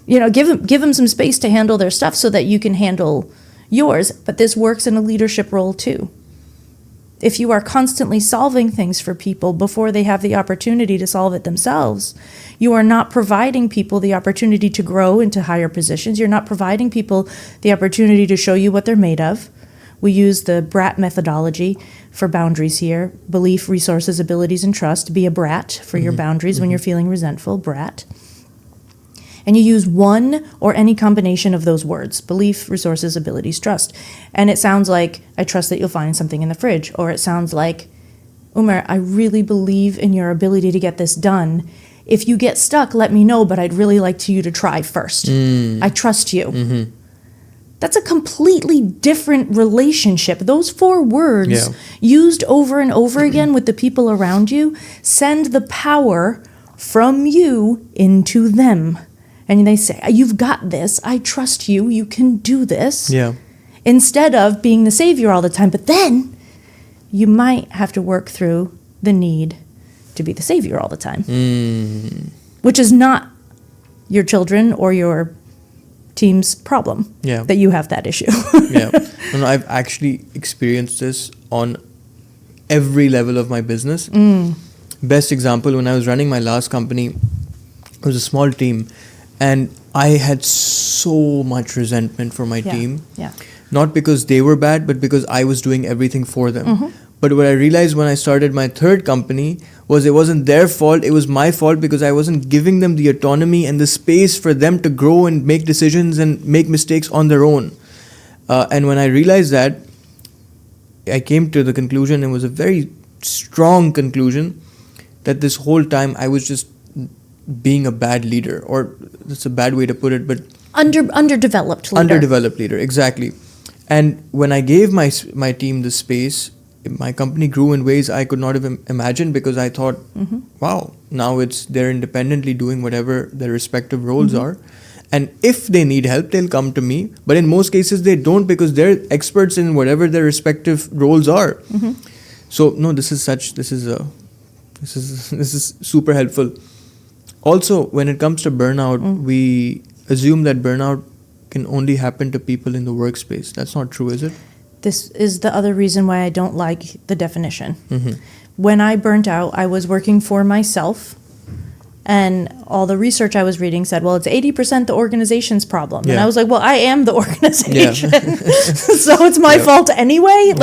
Give them some space to handle their stuff so that you can handle yours. But this works in a leadership role too. If you are constantly solving things for people before they have the opportunity to solve it themselves, you are not providing people the opportunity to grow into higher positions. You're not providing people the opportunity to show you what they're made of. We use the BRAT methodology for boundaries here: belief, resources, abilities, and trust. Be a brat for your boundaries when you're feeling resentful, BRAT. And you use one or any combination of those words: belief, resources, abilities, trust. And it sounds like, I trust that you'll find something in the fridge. Or it sounds like, Umer, I really believe in your ability to get this done. If you get stuck, let me know, but I'd really like you to try first. I trust you. That's a completely different relationship. Those 4 words used over and over again with the people around you send the power from you into them. And they say, you've got this, I trust you, you can do this. Yeah. Instead of being the savior all the time. But then you might have to work through the need to be the savior all the time. Which is not your children or your team's problem. That you have that issue. And I've actually experienced this on every level of my business. Best example, when I was running my last company, it was a small team. And I had so much resentment for my team. Not because they were bad, but because I was doing everything for them. But what I realized when I started my third company was it wasn't their fault, it was my fault because I wasn't giving them the autonomy and the space for them to grow and make decisions and make mistakes on their own. And when I realized that, I came to the conclusion, it was a very strong conclusion, that this whole time I was just being a bad leader, or that's a bad way to put it, but underdeveloped leader. Underdeveloped leader, exactly. And when I gave my team the space, my company grew in ways I could not have imagined, because I thought, wow, now they're independently doing whatever their respective roles are. And if they need help, they'll come to me. But in most cases, they don't, because they're experts in whatever their respective roles are. So no, this is super helpful. Also, when it comes to burnout, we assume that burnout can only happen to people in the workspace. That's not true, is it? This is the other reason why I don't like the definition. When I burnt out, I was working for myself, and all the research I was reading said, well, it's 80% the organization's problem. And I was like, well, I am the organization. So it's my fault anyway.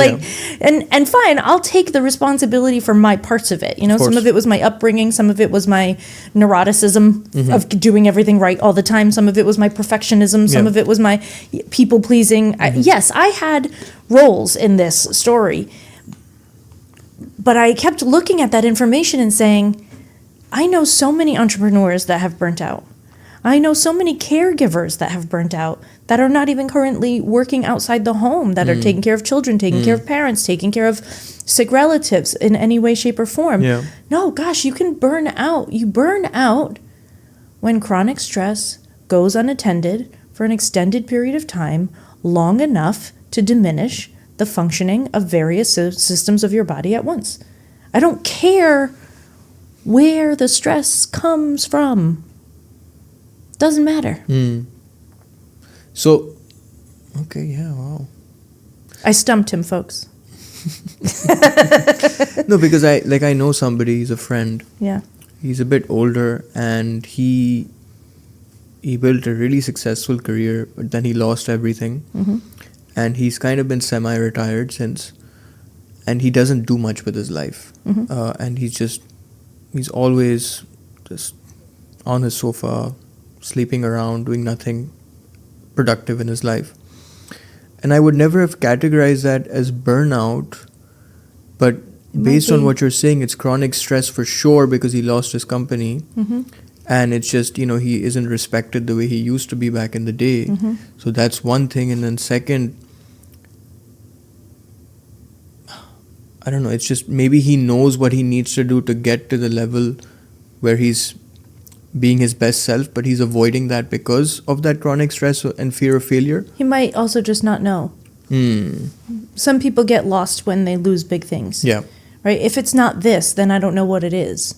And fine, I'll take the responsibility for my parts of it. You know, some of it was my upbringing, some of it was my neuroticism of doing everything right all the time. Some of it was my perfectionism, some of it was my people pleasing. Yes, I had roles in this story. But I kept looking at that information and saying, I know so many entrepreneurs that have burnt out. I know so many caregivers that have burnt out that are not even currently working outside the home, that are taking care of children, taking care of parents, taking care of sick relatives in any way, shape, or form. No, gosh, you can burn out. You burn out when chronic stress goes unattended for an extended period of time, long enough to diminish the functioning of various systems of your body at once. I don't care where the stress comes from. Doesn't matter. So, okay, yeah, wow. I stumped him, folks. No, because I know somebody, he's a friend. Yeah. He's a bit older, and he built a really successful career, but then he lost everything. And he's kind of been semi-retired since, and he doesn't do much with his life. And he's always just on his sofa, sleeping around, doing nothing productive in his life. And I would never have categorized that as burnout, but based on what you're saying, it's chronic stress for sure, because he lost his company. And it's just, he isn't respected the way he used to be back in the day. So that's one thing. And then second, I don't know, it's just maybe he knows what he needs to do to get to the level where he's being his best self, but he's avoiding that because of that chronic stress and fear of failure. He might also just not know. Some people get lost when they lose big things. Yeah. Right? If it's not this, then I don't know what it is.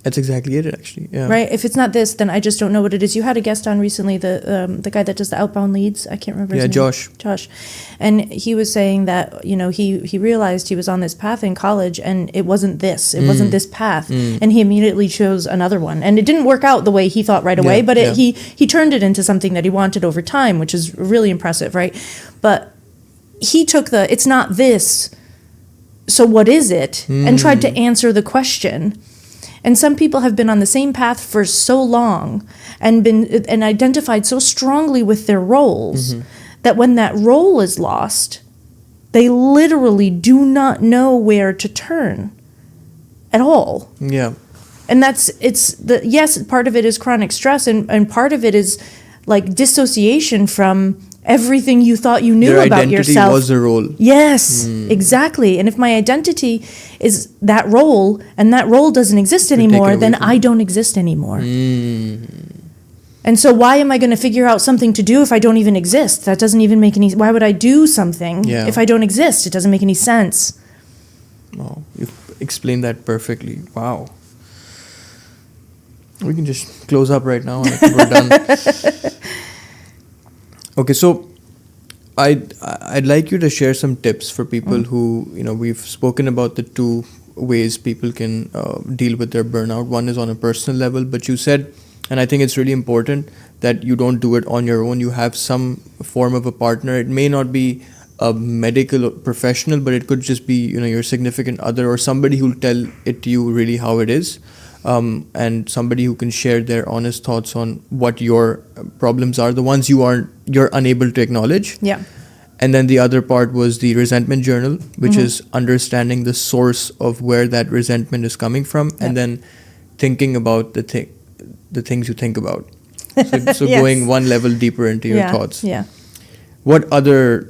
That's exactly it, actually. Yeah. Right? If it's not this, then I just don't know what it is. You had a guest on recently, the guy that does the outbound leads. I can't remember his name. Josh. And he was saying that, he realized he was on this path in college, and it wasn't this. It wasn't this path. And he immediately chose another one. And it didn't work out the way he thought right away, but he turned it into something that he wanted over time, which is really impressive, right? But he took it's not this, so what is it? And tried to answer the question. And some people have been on the same path for so long and identified so strongly with their roles that when that role is lost, they literally do not know where to turn at all. Yeah. And yes, part of it is chronic stress, and part of it is like dissociation from everything you thought you knew about yourself. Their identity was the role. Yes, exactly. And if my identity is that role, and that role doesn't exist anymore, then I don't exist anymore. And so why am I going to figure out something to do if I don't even exist? That doesn't even make any... Why would I do something if I don't exist? It doesn't make any sense. Wow, you've explained that perfectly. Wow. We can just close up right now and I think we're done. Okay, so I'd like you to share some tips for people who, we've spoken about the two ways people can deal with their burnout. One is on a personal level, but you said, and I think it's really important, that you don't do it on your own. You have some form of a partner. It may not be a medical professional, but it could just be, your significant other or somebody who'll tell it to you really how it is, and somebody who can share their honest thoughts on what your problems are, the ones you're unable to acknowledge. Yeah. And then the other part was the resentment journal, which is understanding the source of where that resentment is coming from, and then thinking about the things you think about. So yes. Going one level deeper into your thoughts. Yeah. What other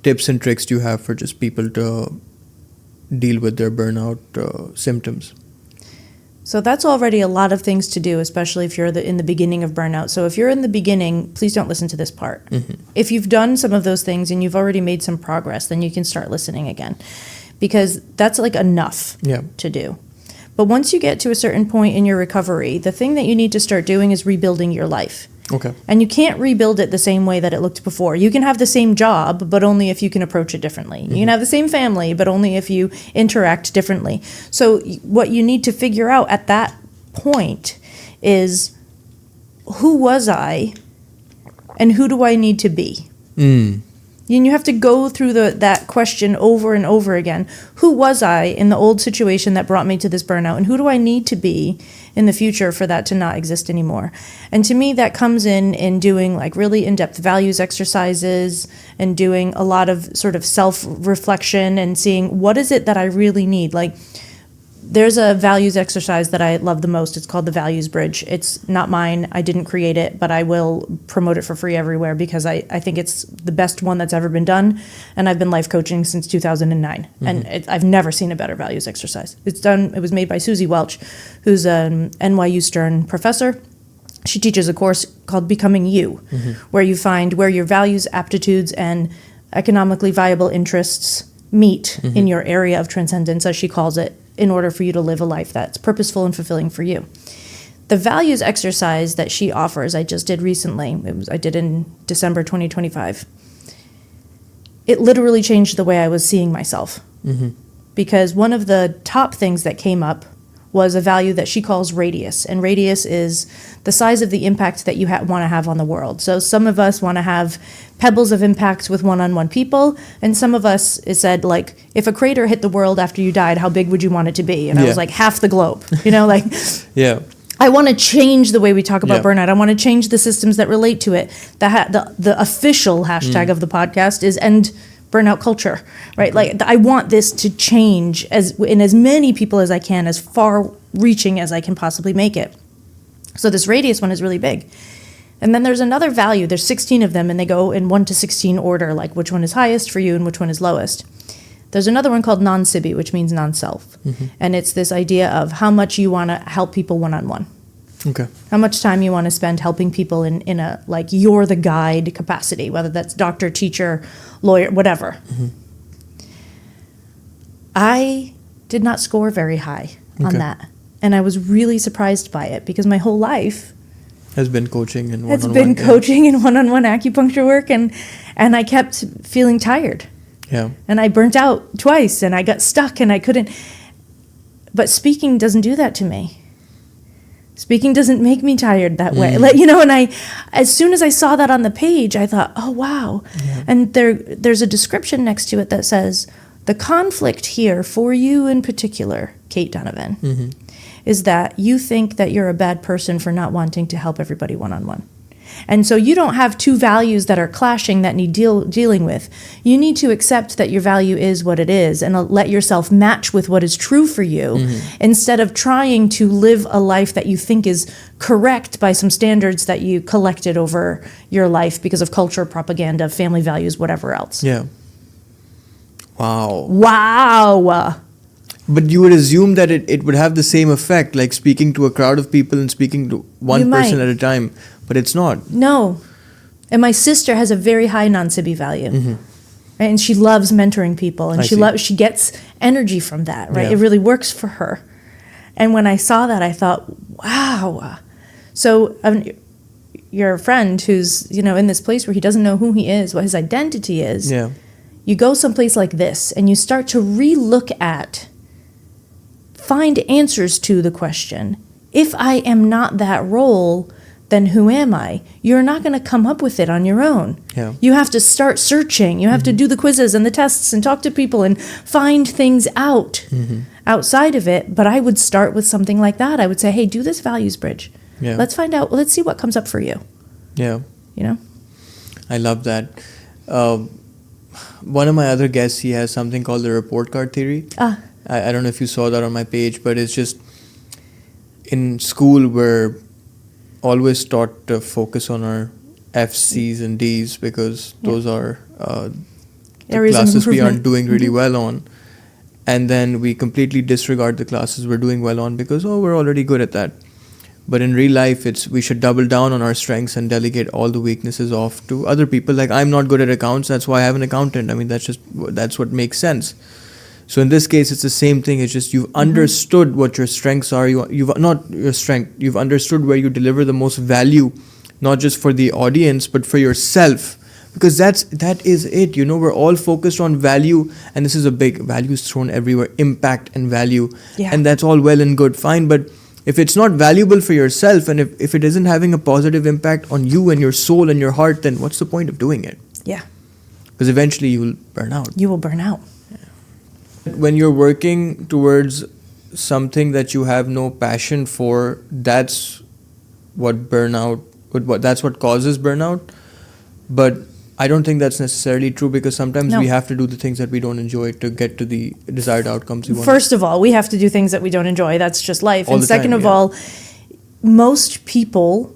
tips and tricks do you have for just people to deal with their burnout symptoms? So that's already a lot of things to do, especially if you're in the beginning of burnout. So if you're in the beginning, please don't listen to this part. Mm-hmm. If you've done some of those things and you've already made some progress, then you can start listening again, because that's like enough to do. But once you get to a certain point in your recovery, the thing that you need to start doing is rebuilding your life. Okay. And you can't rebuild it the same way that it looked before. You can have the same job, but only if you can approach it differently. Mm-hmm. You can have the same family, but only if you interact differently. So what you need to figure out at that point is, who was I and who do I need to be? And you have to go through that question over and over again. Who was I in the old situation that brought me to this burnout? And who do I need to be in the future for that to not exist anymore? And to me, that comes in doing like really in-depth values exercises and doing a lot of sort of self-reflection and seeing, what is it that I really need? Like, there's a values exercise that I love the most. It's called the Values Bridge. It's not mine. I didn't create it, but I will promote it for free everywhere because I think it's the best one that's ever been done. And I've been life coaching since 2009. Mm-hmm. And I've never seen a better values exercise. It was made by Susie Welch, who's an NYU Stern professor. She teaches a course called Becoming You, where you find where your values, aptitudes, and economically viable interests meet in your area of transcendence, as she calls it, in order for you to live a life that's purposeful and fulfilling for you. The values exercise that she offers, I just did recently. I did in December 2025. It literally changed the way I was seeing myself. Because one of the top things that came up was a value that she calls radius. And radius is the size of the impact that you want to have on the world. So some of us want to have pebbles of impact with one-on-one people. And some of us, it said, like, if a crater hit the world after you died, how big would you want it to be? And I was like, half the globe, like, I want to change the way we talk about burnout. I want to change the systems that relate to it. The official hashtag of the podcast is end burnout culture, right? Like, I want this to change in as many people as I can, as far reaching as I can possibly make it. So this radius one is really big. And then there's another value. There's 16 of them, and they go in 1 to 16 order, like which one is highest for you and which one is lowest. There's another one called Non-Sibi, which means non-self. And it's this idea of how much you want to help people one-on-one. Okay. How much time you want to spend helping people in a, like, you're the guide capacity, whether that's doctor, teacher, lawyer, whatever. I did not score very high on that. And I was really surprised by it, because my whole life has been coaching and one-on-one. It's been coaching and one-on-one acupuncture work, and I kept feeling tired. Yeah. And I burnt out twice, and I got stuck, and I couldn't. But speaking doesn't do that to me. Speaking doesn't make me tired that way. Like, and as soon as I saw that on the page, I thought, oh, wow. Yeah. And there's a description next to it that says, the conflict here for you in particular, Cait Donovan, is that you think that you're a bad person for not wanting to help everybody one-on-one. And so you don't have two values that are clashing that need dealing with. You need to accept that your value is what it is and let yourself match with what is true for you, instead of trying to live a life that you think is correct by some standards that you collected over your life because of culture, propaganda, family values, whatever else. Yeah. Wow. But you would assume that it would have the same effect, like speaking to a crowd of people and speaking to one person at a time. But it's not. No. And my sister has a very high non-Sibi value. Right? And she loves mentoring people. And she gets energy from that, right? Yeah. It really works for her. And when I saw that, I thought, wow. So your friend who's, in this place where he doesn't know who he is, what his identity is. Yeah. You go someplace like this and you start to find answers to the question, if I am not that role, then who am I? You're not going to come up with it on your own. Yeah. You have to start searching. You have to do the quizzes and the tests and talk to people and find things out outside of it. But I would start with something like that. I would say, hey, do this values bridge. Yeah. Let's find out. Let's see what comes up for you. Yeah. You know? I love that. One of my other guests, he has something called the report card theory. I don't know if you saw that on my page, but it's just in school we're always taught to focus on our F's, C's, and D's because those are the classes we aren't doing really well on. And then we completely disregard the classes we're doing well on because, we're already good at that. But in real life, we should double down on our strengths and delegate all the weaknesses off to other people. Like, I'm not good at accounts, that's why I have an accountant. I mean, that's what makes sense. So in this case, it's the same thing. It's just you've understood what your strengths are. You've not your strength. You've understood where you deliver the most value, not just for the audience, but for yourself. Because that is it. We're all focused on value, and this is a big values thrown everywhere, impact and value. Yeah. And that's all well and good, fine. But if it's not valuable for yourself, and if it isn't having a positive impact on you and your soul and your heart, then what's the point of doing it? Yeah. Because eventually you will burn out. You will burn out. When you're working towards something that you have no passion for, that's what causes burnout. But I don't think that's necessarily true because sometimes we have to do the things that we don't enjoy to get to the desired outcomes we want. First of all, we have to do things that we don't enjoy. That's just life. And second of all, most people,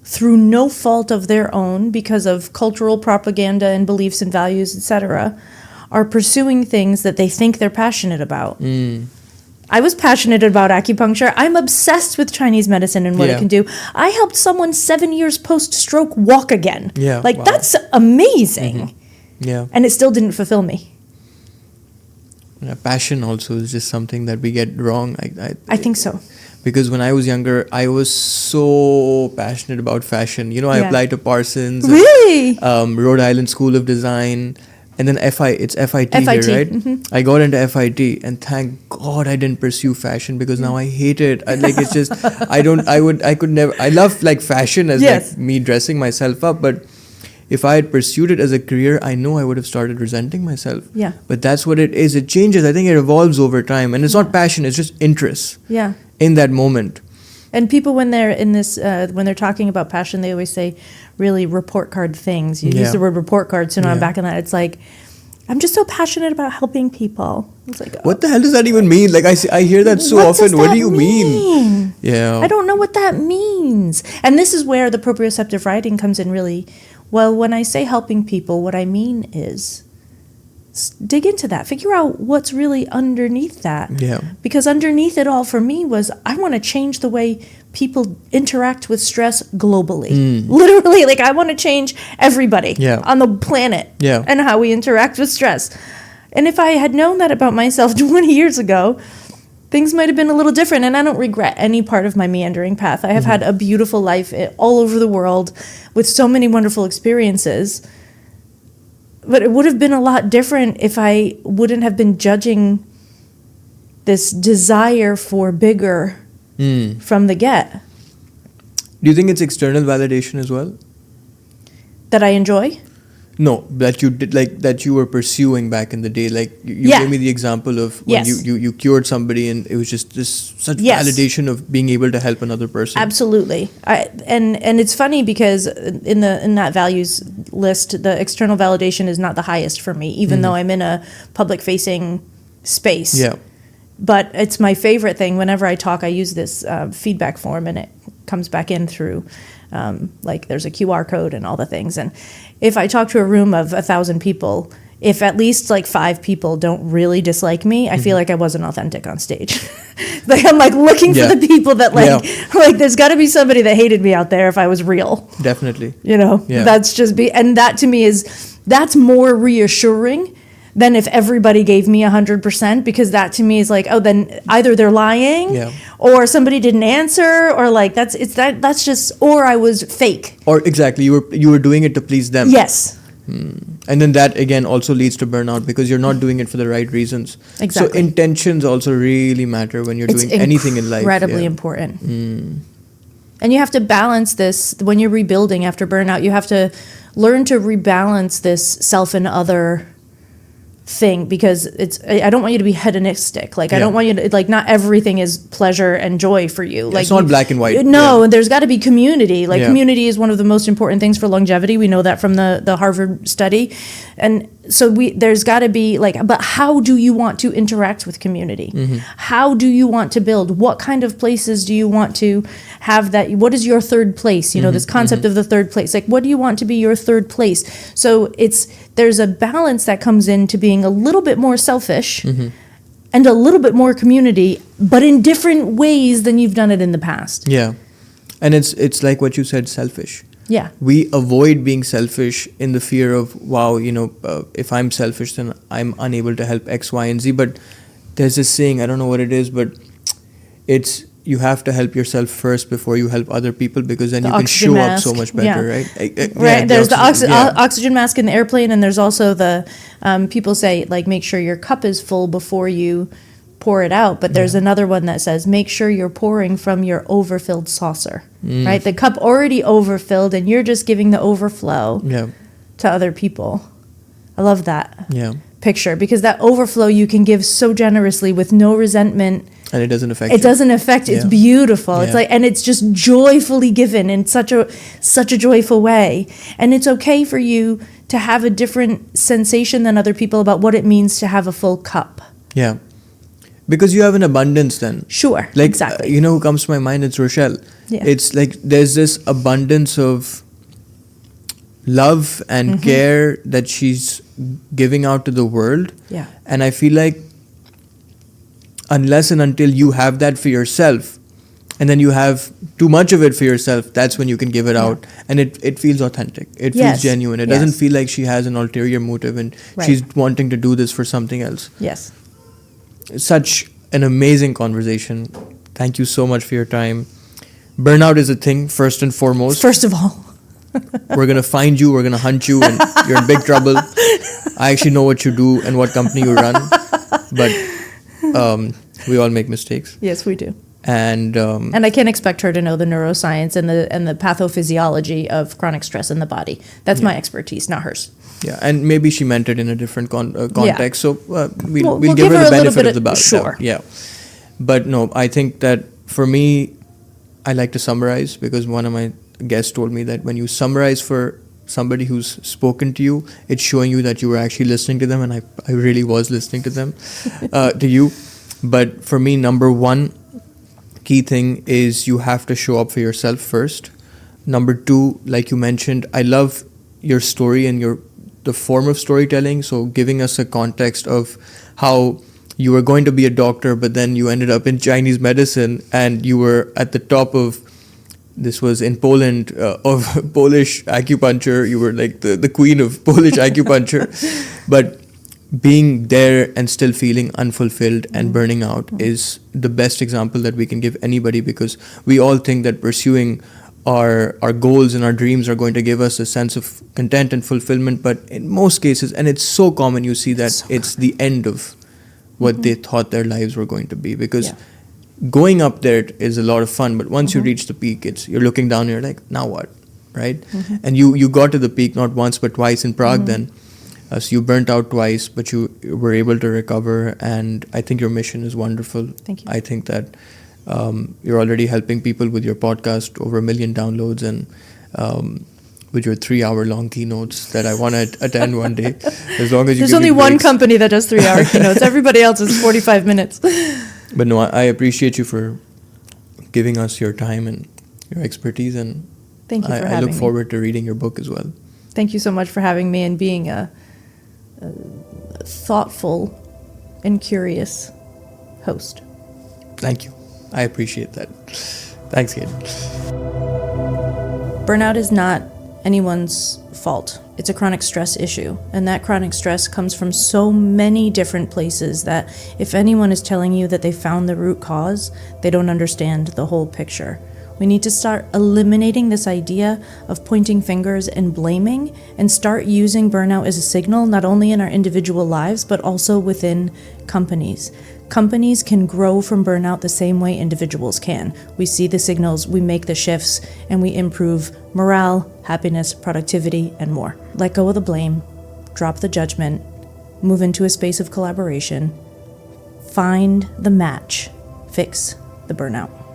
through no fault of their own, because of cultural propaganda and beliefs and values, etc., are pursuing things that they think they're passionate about. I was passionate about acupuncture. I'm obsessed with Chinese medicine and what it can do. I helped someone 7 years post-stroke walk again. Yeah, that's amazing. Yeah. And it still didn't fulfill me. Passion also is just something that we get wrong. I think so. Because when I was younger, I was so passionate about fashion. I applied to Parsons. Really? Rhode Island School of Design. And then it's FIT here, right? Mm-hmm. I got into FIT, and thank God I didn't pursue fashion because now I hate it. It's just, I could never, I love fashion as me dressing myself up, but if I had pursued it as a career, I know I would have started resenting myself. Yeah. But that's what it is. It changes. I think it evolves over time. And it's not passion, it's just interest. Yeah. In that moment. And people, when they're in this, when they're talking about passion, they always say really report card things. You use the word report card, so now I'm back on that. It's like, I'm just so passionate about helping people. It's like, what the hell does that even mean? Like, I hear that so often. What do you mean? Yeah. I don't know what that means. And this is where the proprioceptive writing comes in really well. When I say helping people, what I mean is dig into that. Figure out what's really underneath that. Yeah. Because underneath it all for me was I want to change the way people interact with stress globally. Literally, I want to change everybody on the planet and how we interact with stress. And if I had known that about myself 20 years ago, things might have been a little different. And I don't regret any part of my meandering path. I have had a beautiful life all over the world with so many wonderful experiences. But it would have been a lot different if I wouldn't have been judging this desire for bigger from the get. Do you think it's external validation as well? That I enjoy? No, that you did, that you were pursuing back in the day. You gave me the example of when you cured somebody, and it was just such validation of being able to help another person. Absolutely. And it's funny because in that values list, the external validation is not the highest for me, even though I'm in a public facing space. Yeah. But it's my favorite thing. Whenever I talk, I use this feedback form, and it comes back in through there's a QR code and all the things. And if I talk to a room of 1,000 people, if at least 5 people don't really dislike me, I feel like I wasn't authentic on stage. I'm looking for the people that there's got to be somebody that hated me out there if I was real. Definitely. That's just and that to me that's more reassuring than if everybody gave me 100%, because that to me is then either they're lying or somebody didn't answer, or that's just, or I was fake. Or exactly, you were doing it to please them. Yes. And then that again also leads to burnout because you're not doing it for the right reasons. Exactly. So intentions also really matter when you're doing anything in life. Incredibly important. And you have to balance this when you're rebuilding after burnout. You have to learn to rebalance this self and other thing, because I don't want you to be hedonistic. Like, I don't want you to, like, not everything is pleasure and joy for you. Like, it's not black and white. No, and there's got to be community. Like, community is one of the most important things for longevity. We know that from the Harvard study. And so there's got to be, like, but how do you want to interact with community? Mm-hmm. How do you want to build? What kind of places do you want to have that? What is your third place? You know, this concept of the third place. Like, what do you want to be your third place? So there's a balance that comes into being a little bit more selfish and a little bit more community, but in different ways than you've done it in the past. Yeah. And it's like what you said, selfish. Yeah. We avoid being selfish in the fear of, wow, if I'm selfish, then I'm unable to help X, Y, and Z. But there's this saying, I don't know what it is, but it's, you have to help yourself first before you help other people, because then you can show mask. Up so much better, right? Right. There's the oxygen mask in the airplane, and there's also the, people say, like, make sure your cup is full before you pour it out. But there's another one that says, make sure you're pouring from your overfilled saucer, right? The cup already overfilled, and you're just giving the overflow to other people. I love that picture, because that overflow you can give so generously with no resentment. And it doesn't affect It's beautiful. It's like, and it's just joyfully given in such a joyful way. And it's okay for you to have a different sensation than other people about what it means to have a full cup. Yeah. Because you have an abundance then. Sure, like, exactly. Who comes to my mind? It's Rochelle. Yeah. It's like there's this abundance of love and care that she's giving out to the world. Yeah. And I feel like unless and until you have that for yourself, and then you have too much of it for yourself, that's when you can give it out. And it feels authentic. It feels genuine. It doesn't feel like she has an ulterior motive and she's wanting to do this for something else. Yes. Such an amazing conversation. Thank you so much for your time. Burnout is a thing, first and foremost. First of all. We're going to find you, we're going to hunt you, and you're in big trouble. I actually know what you do and what company you run. But we all make mistakes. Yes, we do. And I can't expect her to know the neuroscience and the pathophysiology of chronic stress in the body. That's my expertise, not hers. Yeah, and maybe she meant it in a different context. So we'll give her the benefit of the doubt. Sure. Yeah. But no, I think that for me, I like to summarize, because one of my guests told me that when you summarize for somebody who's spoken to you, it's showing you that you were actually listening to them, and I really was listening to them, to you. But for me, number one key thing is you have to show up for yourself first. Number two, like you mentioned, I love your story and the form of storytelling. So giving us a context of how you were going to be a doctor, but then you ended up in Chinese medicine, and you were at the top of, this was in Poland, of Polish acupuncture. You were like the queen of Polish acupuncture. But being there and still feeling unfulfilled and burning out is the best example that we can give anybody, because we all think that pursuing our goals and our dreams are going to give us a sense of content and fulfillment. But in most cases, and it's so common, you see that it's the end of what they thought their lives were going to be, because going up there is a lot of fun, but once you reach the peak, you're looking down and you're like, now what, right? And you got to the peak not once but twice in Prague then. So you burnt out twice, but you were able to recover, and I think your mission is wonderful. Thank you. I think that you're already helping people with your podcast, over 1 million downloads, and with your 3-hour-long keynotes that I want to attend one day. As long as you There's only one company that does 3-hour keynotes. Everybody else is 45 minutes. But no, I appreciate you for giving us your time and your expertise, and thank you for having me. I look forward to reading your book as well. Thank you so much for having me and being a thoughtful and curious host. Thank you. I appreciate that. Thanks, Cait. Burnout is not anyone's fault. It's a chronic stress issue, and that chronic stress comes from so many different places that if anyone is telling you that they found the root cause, they don't understand the whole picture. We need to start eliminating this idea of pointing fingers and blaming, and start using burnout as a signal, not only in our individual lives, but also within companies. Companies can grow from burnout the same way individuals can. We see the signals, we make the shifts, and we improve morale, happiness, productivity, and more. Let go of the blame, drop the judgment, move into a space of collaboration, find the match, fix the burnout.